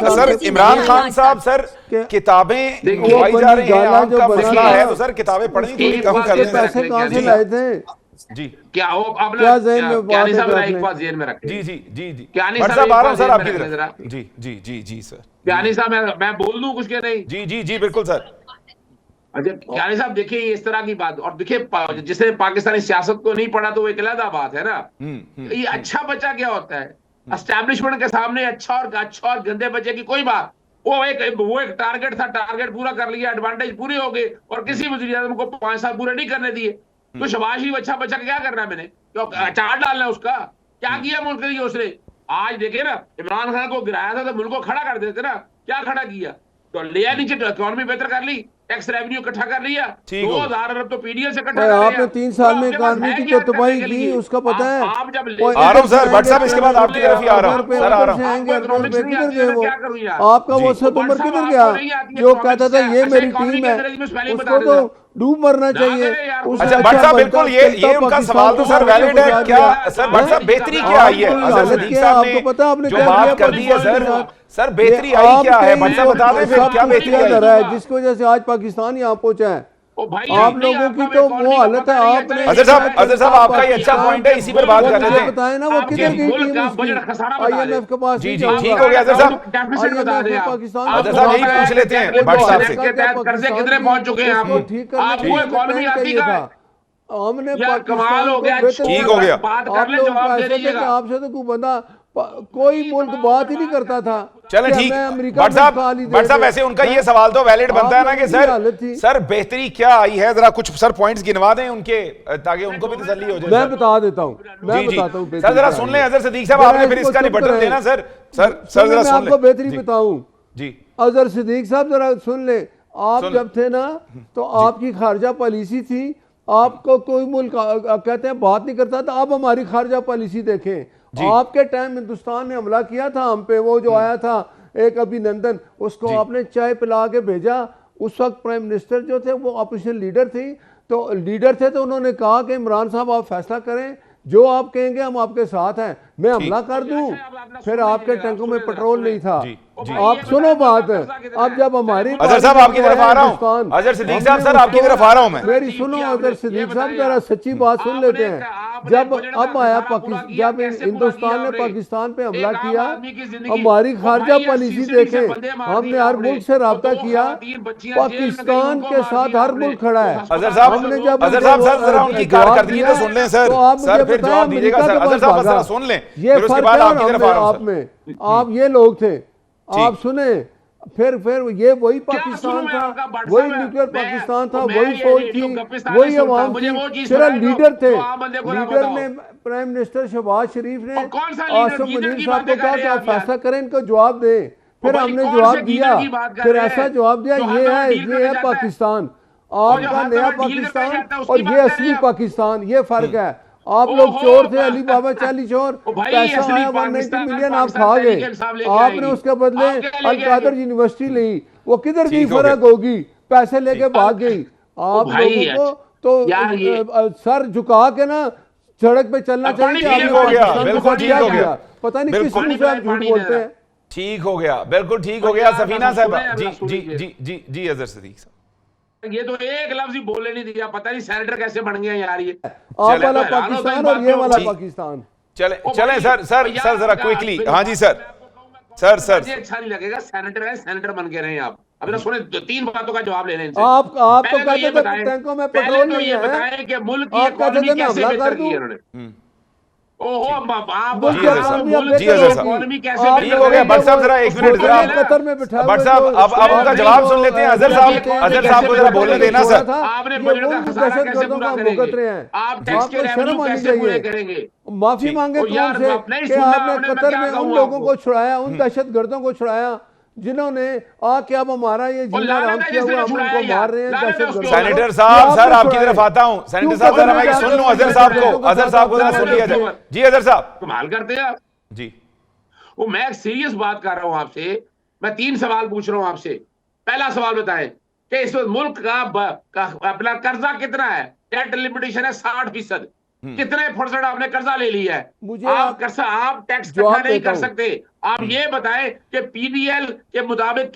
[SPEAKER 1] सर इमरान खान साहब, सर किताबें उगवाई जा रही हैं, आपका मसला है तो सर किताबें पढ़नी थोड़ी कम कर दें।
[SPEAKER 2] पैसे कहाँ से लाए थे
[SPEAKER 1] जी?
[SPEAKER 4] क्या हो अपना
[SPEAKER 2] क्या ज़हन में बात है
[SPEAKER 4] एक बात ज़हन में रखें।
[SPEAKER 1] जी जी जी जी
[SPEAKER 4] क्यानी
[SPEAKER 1] साहब आ रहा हूं सर आपकी
[SPEAKER 4] तरफ।
[SPEAKER 1] तरफ। जी जी जी जी सर।
[SPEAKER 4] क्यानी साहब, मैं बोल दूं कुछ के नहीं?
[SPEAKER 1] जी जी जी बिल्कुल सर।
[SPEAKER 4] अच्छा क्यानी साहब, देखिए ये इस तरह की बात, और देखिए जिसने पाकिस्तानी सियासत को नहीं पढ़ा तो वो एक अलग बात है ना। ये अच्छा बच्चा क्या होता है? एस्टैब्लिशमेंट के सामने अच्छा और गंदे बच्चे की कोई बात, वो एक टारगेट था, टारगेट पूरा कर लिया, एडवांटेज पूरी हो गई, और किसी वज़ीर आज़म को 5 साल पूरे नहीं करने दिए। तो शबाश ही, अच्छा बच्चा क्या करना है मैंने? क्यों अचार डालना है उसका? क्या किया मुल्क के लिए उसने? आज देखिए ना, इमरान खान को गिराया था तो मुल्क को खड़ा कर देते ना, क्या खड़ा किया? तो लिया नीचे, इकोनॉमी बेहतर कर ली, टैक्स रेवेन्यू इकट्ठा कर लिया, 2000 अरब तो पीडीएल से इकट्ठा कर लिया।
[SPEAKER 2] आपने 3 साल में इकोनॉमी की जो तबाही की उसका पता है?
[SPEAKER 4] आप जब
[SPEAKER 1] आ रहा हूं सर भट्ट साहब, इसके बाद आपकी तरफ ही आ रहा हूं सर, आ रहा हूं।
[SPEAKER 2] किधर गए वो? आपका वो सतुमर किधर गया जो कहता था ये मेरी टीम है? उसको तो डूब मरना चाहिए।
[SPEAKER 1] अच्छा भट्ट साहब, बिल्कुल ये उनका सवाल तो सर वैलिड है। क्या सर भट्ट साहब बेहतरी क्या आई है? अजहर सिद्दीक साहब ने जो बात कर दी है सर बेहतरी आई क्या है? भट्ट साहब बता दें फिर क्या बेहतरी आई है
[SPEAKER 2] जिसकी वजह से आज पाकिस्तान यहाँ पहुंचा है।
[SPEAKER 4] आप
[SPEAKER 2] लोगों की तो वो हालत है। आपने
[SPEAKER 1] अजहर साहब आपका ये अच्छा पॉइंट है, इसी पर बात कर रहे थे।
[SPEAKER 2] बताए ना वो किधर गई टीम IMF के पास?
[SPEAKER 1] जी जी ठीक हो गया अजहर साहब।
[SPEAKER 2] पाकिस्तान
[SPEAKER 1] अजहर साहब यही पूछ लेते हैं भट्ट साहब से,
[SPEAKER 4] कर्जे कितने पहुंच चुके हैं आप?
[SPEAKER 2] ठीक
[SPEAKER 4] आपको इकोनॉमी आती का
[SPEAKER 2] हमने
[SPEAKER 4] कमाल हो गया।
[SPEAKER 1] ठीक हो गया।
[SPEAKER 4] बात कर ले, जवाब दे दीजिएगा।
[SPEAKER 2] आपसे तो कोई बंदा कोई मुल्क बात ही नहीं करता था।
[SPEAKER 1] चलो ठीक। भट्ट साहब वैसे उनका ये सवाल तो वैलिड बनता है ना कि सर बेहतरी क्या आई है? जरा कुछ सर पॉइंट्स गिनवा दें उनके, ताकि उनको भी तसल्ली हो जाए।
[SPEAKER 2] मैं बता देता हूँ, मैं बताता हूँ
[SPEAKER 1] सर, जरा सुन लें अजहर सिद्दीक साहब, आपने फिर इसका निपटन देना सर जरा सुन
[SPEAKER 2] आपको बेहतरी बताऊं
[SPEAKER 1] जी।
[SPEAKER 2] अजहर सिद्दीक साहब जरा सुन ले। आप जब थे ना तो आपकी खारजा पॉलिसी थी, आपको कोई मुल्क कहते हैं बात नहीं करता था। अब हमारी खारजा पॉलिसी देखें। आपके टाइम हिंदुस्तान ने हमला किया था हम पे, वो जो आया था एक अभिनंदन, उसको आपने चाय पिला के भेजा। उस वक्त प्राइम मिनिस्टर जो थे वो अपोजिशन लीडर थे, तो उन्होंने कहा कि इमरान साहब आप फैसला करें, जो आप कहेंगे हम आपके साथ हैं, मैं हमला कर दूं। फिर आपके टैंकों में पेट्रोल नहीं था। आप सुनो बात, अब जब हमारी
[SPEAKER 1] अजहर साहब आपकी तरफ आ रहा हूं, अजहर सिद्दीक साहब सर आपकी तरफ आ रहा हूं मैं।
[SPEAKER 2] मेरी सुनो अजहर सिद्दीक साहब, जरा सच्ची बात सुन लेते हैं। जब अब आया पाकिस्तान, जब हिंदुस्तान ने पाकिस्तान पे हमला किया, हमारी खारजा पॉलिसी देखें, हमने हर मुल्क से रब्ता किया, पाकिस्तान के साथ हर मुल्क खड़ा है।
[SPEAKER 1] अजहर साहब सर जरा उनकी कारकर्दगी तो सुन लें सर फिर जवाब दीजिएगा सर। अजहर साहब जरा सुन लें,
[SPEAKER 2] ये
[SPEAKER 1] उसके बाद आपकी तरफ आ रहा हूं
[SPEAKER 2] में। आप ये लोग थे, आप सुने, फिर ये वही पाकिस्तान था, वही न्यूक्लियर पाकिस्तान था, वही फौज थी, वही अवाम थी, सिर्फ लीडर थे। लीडर ने प्राइम मिनिस्टर शहबाज शरीफ ने आसिम मुनीर साहब को कहा कि आप फैसला करें, इनको जवाब दें। फिर हमने जवाब दिया, फिर ऐसा जवाब दिया, ये है पाकिस्तान, आपका नया पाकिस्तान और ये असली पाकिस्तान, ये फर्क है। आप लोग चोर थे, अली बाबा चाली चोर, पैसा आया 190 मिलियन आप खा गए, आपने उसके बदले अल-कादर यूनिवर्सिटी ली, वो किधर की फर्क होगी? पैसे लेके भाग गई। आप लोगों को तो सर झुका के ना सड़क पे चलना चाहिए।
[SPEAKER 1] बिल्कुल ठीक हो गया।
[SPEAKER 2] पता नहीं किस मुंह से आप झूठ बोलते हैं।
[SPEAKER 1] ठीक हो गया, बिल्कुल ठीक हो
[SPEAKER 4] और
[SPEAKER 1] गया
[SPEAKER 4] यार,
[SPEAKER 1] सफीना
[SPEAKER 4] सुने
[SPEAKER 1] साहबा।
[SPEAKER 4] यार,
[SPEAKER 1] जी
[SPEAKER 4] सुनिए।
[SPEAKER 1] जी जी जी जी अजहर सिद्दीक साहब।
[SPEAKER 4] ये तो एक लफ्ज ही बोलने नहीं दिया, पता नहीं सेनेटर कैसे बन गए यार ये।
[SPEAKER 2] आप
[SPEAKER 1] चले,
[SPEAKER 2] वाला
[SPEAKER 4] तो हैरान होता
[SPEAKER 2] पाकिस्तान
[SPEAKER 4] इन
[SPEAKER 2] और ये
[SPEAKER 4] बातों
[SPEAKER 2] वाला
[SPEAKER 4] को।
[SPEAKER 2] पाकिस्तान।
[SPEAKER 1] चले
[SPEAKER 4] ओ
[SPEAKER 1] चले
[SPEAKER 4] भाई,
[SPEAKER 1] सर सर
[SPEAKER 4] यार,
[SPEAKER 1] सर जरा
[SPEAKER 4] क्या-
[SPEAKER 1] क्विकली।
[SPEAKER 4] बिल्कुल,
[SPEAKER 1] हाँ जी सर
[SPEAKER 4] मैं आपको कहूंगा,
[SPEAKER 1] सर
[SPEAKER 4] मुझे अच्छा नहीं लगेगा, सेनेटर है, सेनेटर बन के रहे आप। अभी ना सुने, तीन बातों का जवाब लेने इनसे।
[SPEAKER 2] आप तो
[SPEAKER 4] पहले
[SPEAKER 2] कहते
[SPEAKER 4] ये
[SPEAKER 2] थे
[SPEAKER 4] बताएं,
[SPEAKER 2] टैंकों में
[SPEAKER 4] पहले
[SPEAKER 2] पेट्रोल
[SPEAKER 4] तो
[SPEAKER 2] नहीं
[SPEAKER 4] ये
[SPEAKER 2] है।
[SPEAKER 4] बताएं कि मुल्क की
[SPEAKER 2] आप कहते
[SPEAKER 4] इकोनॉमी
[SPEAKER 2] थे मैं
[SPEAKER 4] कैसे
[SPEAKER 2] हमला
[SPEAKER 4] बेहतर
[SPEAKER 2] कर
[SPEAKER 4] की है
[SPEAKER 2] दूं।
[SPEAKER 4] उन्होंने। ओहो, आप
[SPEAKER 2] मुल्क
[SPEAKER 1] जी,
[SPEAKER 2] की
[SPEAKER 1] अजहर साहब।
[SPEAKER 2] इकोनॉमी अब
[SPEAKER 1] जी,
[SPEAKER 2] बेहतर
[SPEAKER 1] अजहर
[SPEAKER 2] होगी।
[SPEAKER 1] साहब।
[SPEAKER 4] इकोनॉमी कैसे
[SPEAKER 2] आप
[SPEAKER 1] ठीक हो गया भट्ट साहब, जरा एक मिनट जरा
[SPEAKER 2] वो कतर में बिठा
[SPEAKER 1] भट्ट
[SPEAKER 2] हुए
[SPEAKER 1] साहब,
[SPEAKER 2] जो-
[SPEAKER 1] अब उनका जवाब सुन लेते हैं। अजहर साहब को जरा बोलने देना
[SPEAKER 2] छोड़ा
[SPEAKER 1] सर।
[SPEAKER 2] था,
[SPEAKER 4] आपने
[SPEAKER 2] ये
[SPEAKER 4] बजट
[SPEAKER 2] वो
[SPEAKER 4] का
[SPEAKER 2] भी
[SPEAKER 4] खसारा कैसे
[SPEAKER 2] दहशतगर्दों
[SPEAKER 4] पूरा
[SPEAKER 2] का
[SPEAKER 4] करेंगे?
[SPEAKER 2] भुगत रहे हैं।
[SPEAKER 4] आप टैक्स के
[SPEAKER 2] आपको शर्म
[SPEAKER 4] रेवेन्यू
[SPEAKER 2] आनी
[SPEAKER 4] कैसे पूरे
[SPEAKER 2] चाहिए।
[SPEAKER 4] करेंगे?
[SPEAKER 2] माफी
[SPEAKER 1] जी।
[SPEAKER 2] मांगे
[SPEAKER 4] ओ यार,
[SPEAKER 2] कौन से
[SPEAKER 4] आप नहीं
[SPEAKER 2] कि
[SPEAKER 4] सुनना
[SPEAKER 2] आपने
[SPEAKER 4] आपने, मैं
[SPEAKER 2] कतर
[SPEAKER 4] क्या
[SPEAKER 2] में उन
[SPEAKER 4] कहूं
[SPEAKER 2] लोगों
[SPEAKER 4] आपको?
[SPEAKER 2] को छुड़ाया, उन दहशतगर्दों को छुड़ाया जिन्होंने आके अब हमारा ये
[SPEAKER 4] और
[SPEAKER 2] जीना
[SPEAKER 4] लानत
[SPEAKER 2] आराम
[SPEAKER 4] है
[SPEAKER 2] किया
[SPEAKER 4] जिसने
[SPEAKER 2] हुआ, हम
[SPEAKER 4] छुड़ाया
[SPEAKER 2] उनको
[SPEAKER 4] यार,
[SPEAKER 2] मार रहे हैं
[SPEAKER 4] लानत है उसके
[SPEAKER 2] दहशतगर्दों
[SPEAKER 4] ऊपर।
[SPEAKER 1] सेनेटर
[SPEAKER 2] को।
[SPEAKER 1] साहब,
[SPEAKER 2] ये
[SPEAKER 1] सर
[SPEAKER 2] आपने
[SPEAKER 1] आपकी
[SPEAKER 2] छुड़ाया।
[SPEAKER 1] तरफ आता हूं। सेनेटर
[SPEAKER 2] क्यों
[SPEAKER 1] साहब
[SPEAKER 2] कतर
[SPEAKER 1] जरा
[SPEAKER 2] में
[SPEAKER 1] मैं
[SPEAKER 2] जाके
[SPEAKER 1] सुन लूं अजहर
[SPEAKER 2] उन
[SPEAKER 1] साहब को।
[SPEAKER 2] दहशतगर्दों के
[SPEAKER 1] अजहर
[SPEAKER 2] साथ
[SPEAKER 1] साहब को जरा
[SPEAKER 2] आप
[SPEAKER 1] सुन लिया
[SPEAKER 2] लड़ते
[SPEAKER 1] जाए।
[SPEAKER 2] हो?
[SPEAKER 1] जी अजहर साहब।
[SPEAKER 4] कमाल करते हैं आप।
[SPEAKER 1] जी
[SPEAKER 4] वो मैं एक सीरियस बात कर रहा हूं आपसे। मैं 3 सवाल पूछ रहा हूं आपसे। पहला सवाल बताएं कि इस वक्त मुल्क का अपना कर्जा कितना है? डेट लिमिटेशन है 60%। कितने % आपने कर्जा ले लिया है?
[SPEAKER 2] मुझे
[SPEAKER 4] आप
[SPEAKER 2] आप
[SPEAKER 4] कर्जा, आप टैक्स
[SPEAKER 2] जवाब
[SPEAKER 4] इकट्ठा नहीं
[SPEAKER 2] देता
[SPEAKER 4] कर
[SPEAKER 2] हूं।
[SPEAKER 4] सकते। आप ये बताएं कि पीडीएल के मुताबिक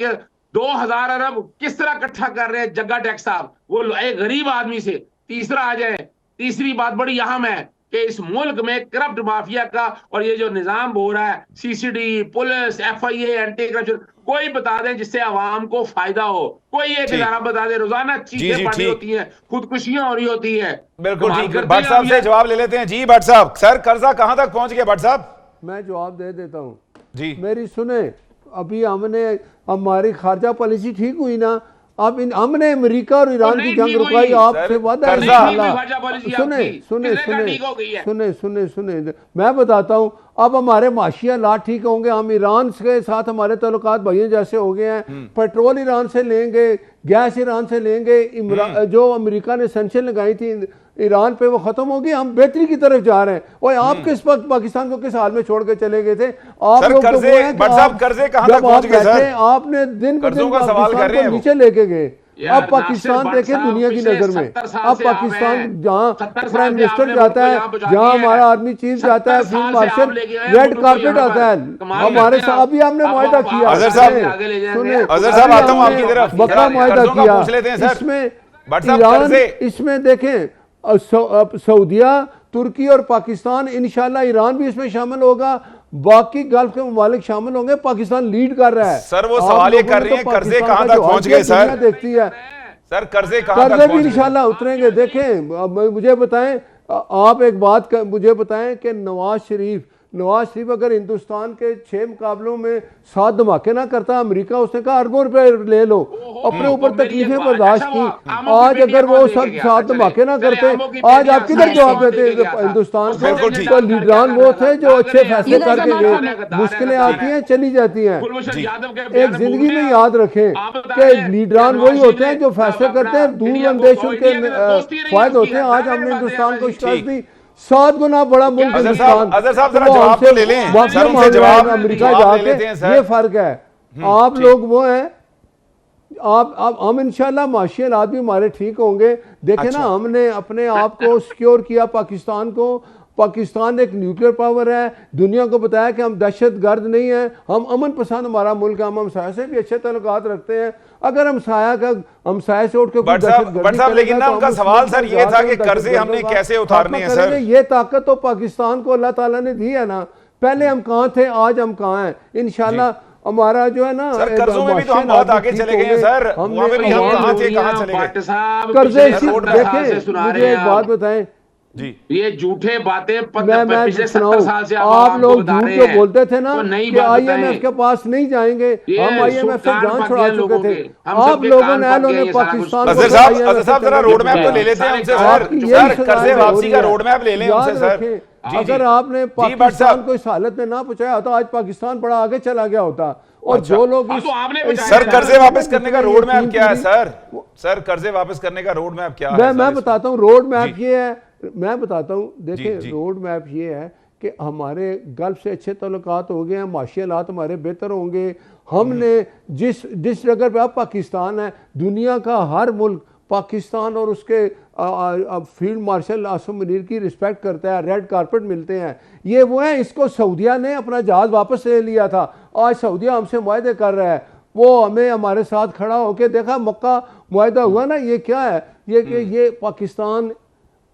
[SPEAKER 4] 2000 अरब किस तरह इकट्ठा कर रहे हैं जग्गा टैक्स साहब, वो एक गरीब आदमी से। तीसरा आ जाए, तीसरी बात बड़ी अहम है कि इस मुल्क में करप्ट माफिया का और ये जो निजाम हो रहा है, CCD, police, FIA, anti corruption, कोई बता दें जिससे आवाम को फायदा हो। कोई एक
[SPEAKER 1] ठीक।
[SPEAKER 4] इदारा बता दे, रोजाना
[SPEAKER 1] जी,
[SPEAKER 4] चीखें पड़ी
[SPEAKER 1] ठीक।
[SPEAKER 4] होती हैं, खुदकुशियां हो रही होती हैं।
[SPEAKER 1] बिल्कुल
[SPEAKER 4] कमाल
[SPEAKER 1] ठीक।
[SPEAKER 4] करते
[SPEAKER 1] भट्ट
[SPEAKER 4] हैं
[SPEAKER 1] साहब
[SPEAKER 4] आप
[SPEAKER 1] से
[SPEAKER 4] यार।
[SPEAKER 1] जवाब ले लेते हैं। जी भट्ट साहब, सर कर्जा कहां तक पहुंच गया? भट्ट साहब
[SPEAKER 2] मैं जवाब दे देता हूँ।
[SPEAKER 1] जी
[SPEAKER 2] मेरी सुने, अभी हमारी खारजा पॉलिसी ठीक हुई ना। अब हमने अमेरिका और ईरान की
[SPEAKER 4] नहीं
[SPEAKER 2] जंग
[SPEAKER 4] ठीक हुई।
[SPEAKER 2] रुकाई, आपसे
[SPEAKER 1] सर,
[SPEAKER 2] वादा है
[SPEAKER 1] कर्जा-
[SPEAKER 2] इंशाल्लाह।
[SPEAKER 4] खारजा पॉलिसी
[SPEAKER 2] सुने
[SPEAKER 4] आपकी
[SPEAKER 2] सुने
[SPEAKER 4] किसने कहा
[SPEAKER 2] सुने
[SPEAKER 4] ठीक हो गई है?
[SPEAKER 2] सुने सुने सुने मैं बताता हूँ। अब हमारे माशियालात ठीक होंगे। हम ईरान के साथ हमारे ताल्लुकात भाइयों जैसे हो गए हैं। पेट्रोल ईरान से लेंगे, गैस ईरान से लेंगे। जो अमेरिका ने सेंक्शन लगाई थी ईरान पे, वो खत्म होगी। हम बेहतरी की तरफ जा रहे हैं। और आप किस वक्त पाकिस्तान को किस हाल में छोड़ के चले गए थे? आप
[SPEAKER 1] सर,
[SPEAKER 2] लोग तो
[SPEAKER 1] कर्जे-
[SPEAKER 2] वो हैं कि
[SPEAKER 1] भट्ट साहब,
[SPEAKER 2] आप-
[SPEAKER 1] कर्जे कहां
[SPEAKER 2] जब
[SPEAKER 1] तक पहुंच
[SPEAKER 2] आप
[SPEAKER 1] गए, सर?
[SPEAKER 2] बैठे, आपने दिन ब
[SPEAKER 1] कर्जों
[SPEAKER 2] दिन
[SPEAKER 1] का सवाल कर
[SPEAKER 2] पाकिस्तान
[SPEAKER 1] रहे हैं
[SPEAKER 2] को
[SPEAKER 1] वो।
[SPEAKER 2] नीचे लेके गए।
[SPEAKER 4] यार,
[SPEAKER 2] अब पाकिस्तान
[SPEAKER 4] नासिर
[SPEAKER 2] देखे
[SPEAKER 4] भट्ट
[SPEAKER 2] दुनिया की
[SPEAKER 4] साहब
[SPEAKER 2] नजर में।
[SPEAKER 4] पिछले 70 साल
[SPEAKER 2] अब
[SPEAKER 4] से आप
[SPEAKER 2] पाकिस्तान
[SPEAKER 4] हैं।
[SPEAKER 2] जहाँ
[SPEAKER 4] 70 साल
[SPEAKER 2] प्राइम
[SPEAKER 4] से
[SPEAKER 2] मिनिस्टर
[SPEAKER 4] आपने
[SPEAKER 2] जाता
[SPEAKER 4] मुल्क को
[SPEAKER 2] है,
[SPEAKER 4] यहाँ पहुंचा
[SPEAKER 2] जहाँ
[SPEAKER 4] दिया है।
[SPEAKER 2] हमारा आर्मी चीफ जाता है,
[SPEAKER 4] 70
[SPEAKER 2] फील्ड
[SPEAKER 4] साल से आप
[SPEAKER 2] मार्शल,
[SPEAKER 4] लेके आए हैं
[SPEAKER 2] रेड
[SPEAKER 4] मुल्क को
[SPEAKER 2] कारपेट
[SPEAKER 4] यहाँ
[SPEAKER 2] आता है।
[SPEAKER 4] पर। कमाल
[SPEAKER 2] हमारे
[SPEAKER 4] करते हैं
[SPEAKER 2] साथ
[SPEAKER 4] आप।
[SPEAKER 2] अभी हमने
[SPEAKER 4] अब
[SPEAKER 2] मुआहदा
[SPEAKER 4] आप
[SPEAKER 2] किया।
[SPEAKER 1] अजहर साहब,
[SPEAKER 4] आगे ले जाएंगे।
[SPEAKER 2] सुने,
[SPEAKER 1] अजहर साहब,
[SPEAKER 2] अभी
[SPEAKER 1] आता हूं
[SPEAKER 2] हमने
[SPEAKER 1] आपकी तरफ।
[SPEAKER 2] बकरा
[SPEAKER 1] जरा
[SPEAKER 2] मुआहदा
[SPEAKER 1] कर्जों का
[SPEAKER 2] किया।
[SPEAKER 1] पूछ लेते हैं, सर।
[SPEAKER 2] इसमें
[SPEAKER 1] भट्ट साहब,
[SPEAKER 2] ईरान,
[SPEAKER 1] कर्जे-
[SPEAKER 2] इसमें देखें सऊदिया, तुर्की और पाकिस्तान, इंशाल्लाह ईरान भी इसमें शामिल होगा। बाकी गल्फ के ममालिक शामिल होंगे। पाकिस्तान लीड कर रहा है।
[SPEAKER 1] सर, वो
[SPEAKER 2] आप
[SPEAKER 1] सवाल ये
[SPEAKER 2] लोगों
[SPEAKER 1] कर
[SPEAKER 2] ने
[SPEAKER 1] रही हैं,
[SPEAKER 2] तो
[SPEAKER 1] कर्जे
[SPEAKER 2] पाकिस्तान
[SPEAKER 1] कहां
[SPEAKER 2] का
[SPEAKER 1] तक
[SPEAKER 2] जो
[SPEAKER 1] पहुंच
[SPEAKER 2] हाल
[SPEAKER 1] गए,
[SPEAKER 2] दुनिया
[SPEAKER 1] सर?
[SPEAKER 2] देखती है।
[SPEAKER 1] सर कर्जे कहां तक
[SPEAKER 2] कर्जे भी
[SPEAKER 1] पहुंच गए?
[SPEAKER 2] इंशाल्लाह उतरेंगे। देखें, अब मुझे बताएं, आप एक बात मुझे बताएं कि नवाज शरीफ अगर हिंदुस्तान के 6 मुकाबलों में 7 धमाके ना करता, अमेरिका उसने कहा अरबों रुपए ले लो, अपने ऊपर तकलीफें बर्दाश्त की। आज अगर वो सब 7 धमाके ना करते, आज आप किधर जवाब देते हिंदुस्तान
[SPEAKER 1] बिल्कुल
[SPEAKER 2] को?
[SPEAKER 1] ठीक।
[SPEAKER 2] तो लीडरान वो थे जो अच्छे फैसले करके गए। मुश्किलें आती हैं, चली जाती हैं। एक जिंदगी में याद रखें कि लीडरान वही होते हैं जो फैसले करते हैं, दूर अंदेश उनके फायदे होते हैं। आज हमने हिंदुस्तान को शिकस्त दी, 7 गुना बड़ा मुल्क
[SPEAKER 1] अजहर
[SPEAKER 2] हिंदुस्तान।
[SPEAKER 1] साहब, अजहर साहब, जरा
[SPEAKER 2] तो वो
[SPEAKER 1] जवाब
[SPEAKER 2] हमसे
[SPEAKER 1] तो ले लें।
[SPEAKER 2] माफिया
[SPEAKER 1] सर, उनसे
[SPEAKER 2] मांग रहे हैं
[SPEAKER 1] जवाब-
[SPEAKER 2] अमेरिका
[SPEAKER 1] जवाब ले
[SPEAKER 2] जाके।
[SPEAKER 1] लेते हैं, सर।
[SPEAKER 2] ये फर्क है। आप लोग वो हैं, आप हम इंशाल्लाह माशियालात भी हमारे ठीक होंगे। देखें
[SPEAKER 1] अच्छा।
[SPEAKER 2] ना, हमने अपने आप को सिक्योर किया पाकिस्तान को। पाकिस्तान एक न्यूक्लियर पावर है। दुनिया को बताया कि हम दहशत गर्द नहीं है, हम अमन पसंद हमारा मुल्क है। हम हमसाया से भी अच्छे ताल्लुकात रखते हैं। अगर हमसाया से उठ के
[SPEAKER 1] भट्ट साहब, लेकिन ना उनका सवाल सर ये था कि कर्जे हमने कैसे उतारने हैं, सर?
[SPEAKER 2] ये ताकत तो पाकिस्तान को अल्लाह ताला ने दी है ना। पहले हम कहाँ थे, आज हम कहाँ हैं। इंशाल्लाह हमारा जो है ना,
[SPEAKER 1] सर, कर्जों में भी तो हम बहुत आगे चले गए हैं, सर। वहाँ पे भी हम कहाँ थे, कहाँ चले गए?
[SPEAKER 2] कर्जे
[SPEAKER 4] देखें,
[SPEAKER 2] मुझे एक बात बताएं
[SPEAKER 1] जी,
[SPEAKER 4] ये झूठे बातें
[SPEAKER 2] मैं
[SPEAKER 4] पिछले
[SPEAKER 2] सुनाऊं,
[SPEAKER 4] 70 साल से
[SPEAKER 2] आप लोग
[SPEAKER 4] बता
[SPEAKER 2] झूठ
[SPEAKER 4] रहे
[SPEAKER 2] जो
[SPEAKER 4] हैं।
[SPEAKER 2] बोलते थे ना
[SPEAKER 4] तो नई
[SPEAKER 2] कि
[SPEAKER 4] बात
[SPEAKER 2] आईएमएफ
[SPEAKER 4] बताएं।
[SPEAKER 2] के पास नहीं जाएंगे,
[SPEAKER 4] ये
[SPEAKER 2] हम आईएमएफ से
[SPEAKER 4] कान
[SPEAKER 2] जान
[SPEAKER 4] पक
[SPEAKER 2] छुड़ा
[SPEAKER 4] गए
[SPEAKER 2] चुके
[SPEAKER 4] लोगों
[SPEAKER 2] थे।
[SPEAKER 4] के। हम
[SPEAKER 2] आप
[SPEAKER 4] सबके
[SPEAKER 2] लोगों
[SPEAKER 4] कान
[SPEAKER 2] ने
[SPEAKER 4] पक
[SPEAKER 2] इन्होंने
[SPEAKER 4] गए ये सारा
[SPEAKER 2] पाकिस्तान
[SPEAKER 4] कुछ।
[SPEAKER 2] को
[SPEAKER 1] अजहर साहब जरा रोड मैप तो ले लेते हैं उनसे, सर।
[SPEAKER 2] आपकी
[SPEAKER 1] सर,
[SPEAKER 2] यही
[SPEAKER 1] कर्जे
[SPEAKER 2] सजाएं
[SPEAKER 1] वापसी का
[SPEAKER 2] हो रही
[SPEAKER 1] रोड मैप ले लें
[SPEAKER 2] याद
[SPEAKER 1] उनसे, सर।
[SPEAKER 2] रखें,
[SPEAKER 1] जी,
[SPEAKER 2] अगर
[SPEAKER 1] जी।
[SPEAKER 2] आपने
[SPEAKER 1] जी, भट्ट
[SPEAKER 2] पाकिस्तान
[SPEAKER 1] साहब।
[SPEAKER 2] को इस हालत में ना पहुंचाया होता, आज पाकिस्तान बड़ा आगे चला गया होता। और
[SPEAKER 1] अच्छा।
[SPEAKER 2] जो लोग
[SPEAKER 4] हाँ, तो आपने बचाया
[SPEAKER 1] सर,
[SPEAKER 4] है।
[SPEAKER 1] कर्जे वापस करने का रोड मैप क्या है,
[SPEAKER 2] पूरी-
[SPEAKER 1] सर? कर्जे वापस करने का रोड मैप क्या है?
[SPEAKER 2] मैं
[SPEAKER 1] सर,
[SPEAKER 2] बताता हूँ रोड मैप
[SPEAKER 1] जी।
[SPEAKER 2] ये है। मैं बताता हूँ, देखें
[SPEAKER 1] जी।
[SPEAKER 2] रोड मैप ये है कि हमारे गल्फ से अच्छे ताल्लुकात हो गए हैं, माशियालात हमारे बेहतर होंगे। हमने जिस जगह पे अब पाकिस्तान है, दुनिया का हर मुल्क पाकिस्तान और उसके अब फील्ड मार्शल आसिम मुनीर की रिस्पेक्ट करता है, रेड कारपेट मिलते हैं। ये वो है, इसको सऊदीया ने अपना जहाज़ वापस ले लिया था, आज सऊदीया हमसे मुआहदे कर रहा है। वो हमें हमारे साथ खड़ा होकर देखा मक्का मुआहदा हुआ ना, ये क्या है, ये कि ये पाकिस्तान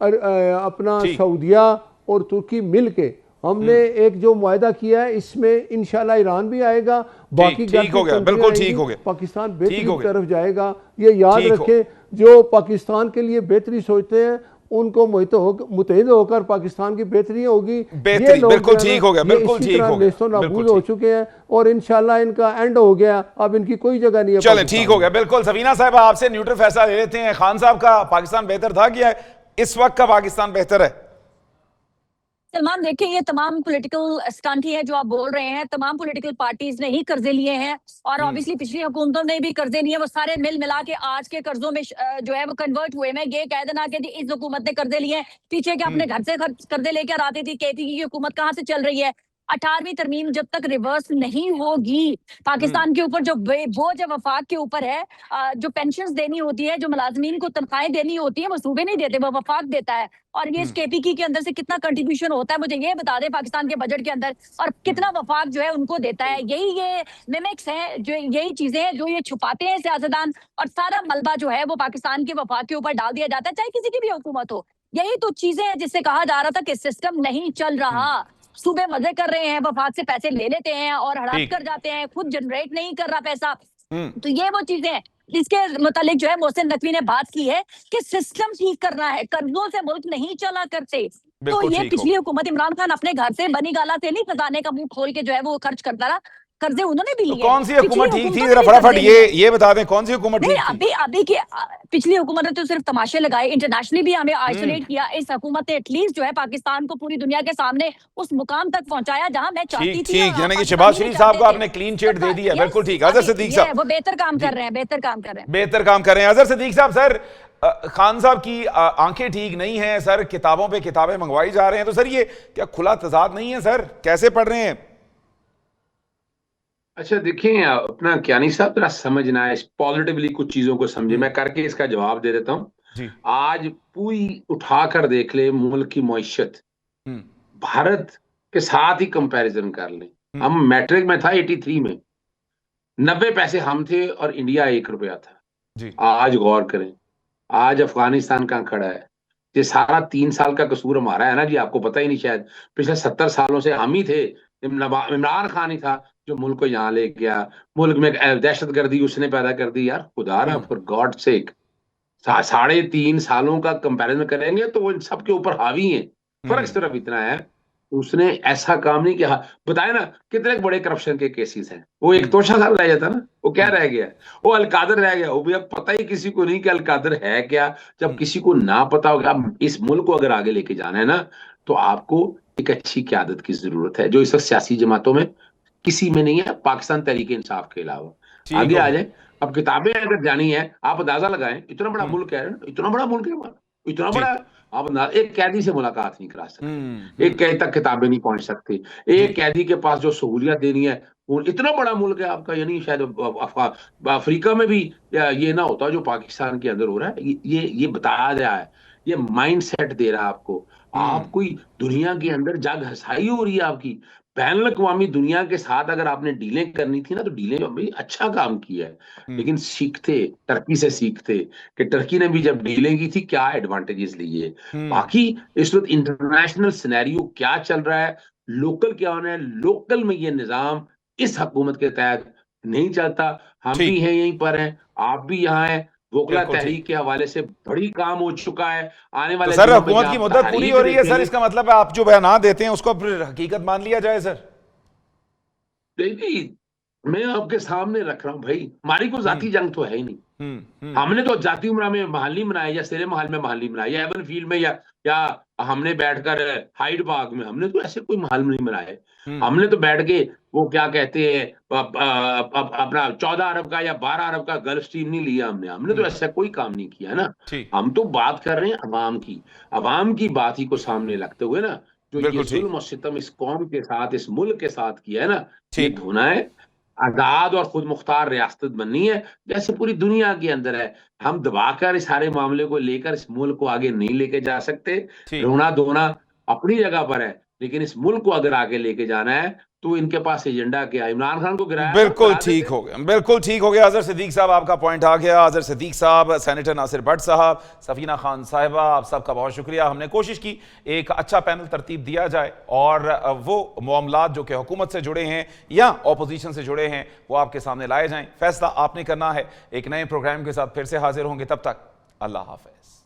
[SPEAKER 2] अपना सऊदीया और तुर्की मिल के हमने एक जो मुआहदा किया है, इसमें इंशाल्लाह ईरान भी आएगा, बाकी
[SPEAKER 1] ठीक हो गया, बिल्कुल ठीक हो गया,
[SPEAKER 2] पाकिस्तान बेहतरी की तरफ जाएगा। ये याद रखें, जो पाकिस्तान के लिए बेहतरी सोचते हैं उनको मुतहिद होकर पाकिस्तान की बेहतरी होगी।
[SPEAKER 1] बिल्कुल ठीक हो गया, बिल्कुल ठीक हो गया,
[SPEAKER 2] नाबूद हो चुके हैं और इंशाल्लाह इनका एंड हो गया, अब इनकी कोई जगह नहीं है।
[SPEAKER 1] चलें, ठीक हो गया, बिल्कुल। सफीना साहब, आपसे न्यूट्रल फैसला ले लेते हैं। खान साहब का पाकिस्तान बेहतर था क्या इस वक्त का पाकिस्तान बेहतर है?
[SPEAKER 3] सलमान, देखिए, ये तमाम पॉलिटिकल स्टंट ही है जो आप बोल रहे हैं। तमाम पॉलिटिकल पार्टीज ने ही कर्जे लिए हैं और ऑब्वियसली पिछली हुकूमतों ने भी कर्जे लिए। वो सारे मिल मिला के आज के कर्जों में जो है वो कन्वर्ट हुए। मैं ये कह देना कि इस हुकूमत ने कर्जे लिए हैं, पीछे के अपने घर से कर्जे लेकर आती थी, कहती कि ये हुकूमत कहाँ से चल रही है। 18वीं तरमीम जब तक रिवर्स नहीं होगी, पाकिस्तान के ऊपर जो बोझ वफाक के ऊपर है, जो पेंशन देनी होती है, जो मुलाजमीन को तनख्वाहें देनी होती है, वो सूबे नहीं देते, वो वफाक देता है। और ये केपीकी के अंदर से कितना कंट्रीब्यूशन होता है, मुझे ये बता दें पाकिस्तान के बजट के अंदर, और कितना वफाक जो है उनको देता है। यही ये मिमिक्स है, जो यही चीजें हैं जो ये छुपाते हैं सियासतदान, और सारा मलबा जो है वो पाकिस्तान के वफाक के ऊपर डाल दिया जाता है, चाहे किसी की भी हुकूमत हो। यही तो चीजें हैं जिससे कहा जा रहा था कि सिस्टम नहीं चल रहा, सूबे मजे कर रहे हैं, वफाक से पैसे ले लेते हैं और हड़प कर जाते हैं, खुद जनरेट नहीं कर रहा पैसा। तो ये वो चीजें हैं इसके मुतालिक जो है मोहसिन नकवी ने बात की है कि सिस्टम ठीक करना है, कर्जों से मुल्क नहीं चला करते। तो ये पिछली हुकूमत इमरान खान अपने घर से बनी गाला से नहीं, खजाने का मुंह खोल के जो है वो खर्च करता रहा, कर्जे उन्होंने भी लिए।
[SPEAKER 1] कौन सी हुकूमत ठीक थी, जरा फटाफट ये बता दें, कौन सी हुकूमत ठीक थी?
[SPEAKER 3] अभी की पिछली हुकूमत ने तो सिर्फ तमाशे लगाए, इंटरनेशनली भी हमें आइसोलेट किया। इस हुकूमत ने एटलीस्ट जो है पाकिस्तान को पूरी दुनिया के सामने उस मुकाम तक पहुंचाया जहां मैं चाहती थी।
[SPEAKER 1] यानी कि शहबाज शरीफ साहब को आपने क्लीन चिट दे दी है। बिल्कुल ठीक। अजहर सिद्दीक साहब,
[SPEAKER 3] वो बेहतर काम कर रहे हैं, बेहतर काम कर
[SPEAKER 1] रहे हैं। अजहर सिद्दीक साहब, सर खान साहब की आंखें ठीक नहीं है सर, किताबों पे किताबें मंगवाई जा रहे हैं, तो सर ये क्या खुला तजाद नहीं है सर? कैसे पढ़ रहे हैं?
[SPEAKER 4] अच्छा देखिए, अपना कियानी साहब जरा समझना है, पॉजिटिवली कुछ चीजों को समझे। मैं करके इसका जवाब दे देता हूँ। आज पूरी उठाकर देख ले मुल्क की मईशत, भारत के साथ ही कंपैरिजन कर ले। हम मैट्रिक में था 83 में 90 पैसे हम थे और इंडिया 1 रुपया था। आज गौर करें, आज अफगानिस्तान कहाँ खड़ा है। ये सारा 3 साल का कसूर हमारा है ना जी, आपको पता ही नहीं शायद। पिछले 70 सालों से हम ही थे, इमरान खान ही था जो मुल्क को यहाँ ले गया। मुल्क में दहशतगर्दी उसने पैदा कर दी। यार खुदा ना, फॉर गॉड सेक, 3.5 सालों का कंपैरिजन करेंगे तो वो इन सब के ऊपर हावी है। फर्क सिर्फ इतना है, उसने ऐसा काम नहीं किया। बताए ना कितने बड़े करप्शन के केसेस हैं। वो एक तोशा साहब रह जाता ना, वो क्या रह गया, वो अलकादर रह गया। वो भी अब पता ही किसी को नहीं कि अलकादर है क्या। जब किसी को ना पता होगा, इस मुल्क को अगर आगे लेके जाना है ना, तो आपको एक अच्छी क़यादत की जरूरत है, जो इस वक्त सियासी जमातों में किसी में नहीं है, पाकिस्तान तहरीक इंसाफ के अलावा। आगे आ जाए। अब किताबें अगर जानी है, आप अंदाजा लगाएं, इतना बड़ा मुल्क है, इतना बड़ा मुल्क है हमारा, इतना बड़ा। आप एक कैदी से मुलाकात नहीं करा सकते, एक कैदी तक किताबें नहीं पहुंच सकती, एक कैदी के पास जो सहूलियत देनी है, वो इतना बड़ा मुल्क है आपका। यानी शायद अफ्रीका में भी ये ना होता जो पाकिस्तान के अंदर हो रहा है। ये बताया गया है, ये माइंड सेट दे रहा है आपको। आप कोई दुनिया के अंदर जग हसाई हो रही है आपकी। बैनुल अक़वामी दुनिया के साथ अगर आपने डीलें करनी थी ना, तो डीलें भाई अच्छा काम किया है, लेकिन सीखते, टर्की से सीखते कि टर्की ने भी जब डीलें की थी क्या एडवांटेजेस लिए। बाकी इस वक्त इंटरनेशनल सिनेरियो क्या चल रहा है, लोकल क्या होना है, लोकल में ये निजाम इस हुकूमत के तहत नहीं चलता। हम भी हैं, यहीं पर हैं, आप भी यहाँ हैं। वोकला तहरीक के हवाले से बड़ी काम हो चुका है। आने वाले
[SPEAKER 1] सर हुकूमत की मुद्दत पूरी हो रही है सर, इसका मतलब है आप जो बयान देते हैं उसको हकीकत मान लिया जाए सर?
[SPEAKER 4] नहीं, मैं आपके सामने रख रहा हूं भाई, हमारी कोई जाती जंग तो है ही नहीं। हमने तो जाती उम्र में महल्ली मनाया, या शेरे महल में महल्ली मनाया, या एवन फील्ड में, या हमने बैठकर हाइड बाग में, हमने तो ऐसे कोई महल नहीं बनाए। हमने तो बैठ के वो क्या कहते हैं अपना 14 अरब का या 12 अरब का गल्फ स्ट्रीम नहीं लिया हमने तो ऐसा कोई काम नहीं किया ना। हम तो बात कर रहे हैं अवाम की बात ही को सामने रखते हुए ना, जो ये जुल्म और सितम इस कौम के साथ, इस मुल्क के साथ किया है ना, ये धोना है। आजाद और खुद मुख्तार रियासत बननी है, जैसे पूरी दुनिया के अंदर है। हम दबाकर इस सारे मामले को लेकर इस मुल्क को आगे नहीं लेके जा सकते।
[SPEAKER 1] ठीक।
[SPEAKER 4] रोना धोना अपनी जगह पर है, लेकिन इस मुल्क को अगर आगे लेके जाना है तो इनके पास एजेंडा क्या है? इमरान खान को गिराया,
[SPEAKER 1] बिल्कुल
[SPEAKER 4] गिरा
[SPEAKER 1] ठीक
[SPEAKER 4] देते।
[SPEAKER 1] हो गया, बिल्कुल ठीक हो गया। अजहर सिद्दीक साहब, आपका पॉइंट आ गया। अजहर सिद्दीक साहब, सेनेटर नासिर भट्ट साहब, सफीना खान साहिबा, आप सबका बहुत शुक्रिया। हमने कोशिश की एक अच्छा पैनल तरतीब दिया जाए और वो मामलात जो कि हुकूमत से जुड़े हैं या ऑपोजिशन से जुड़े हैं वो आपके सामने लाए जाएं। फैसला आपने करना है। एक नए प्रोग्राम के साथ फिर से हाजिर होंगे, तब तक अल्लाह हाफिज।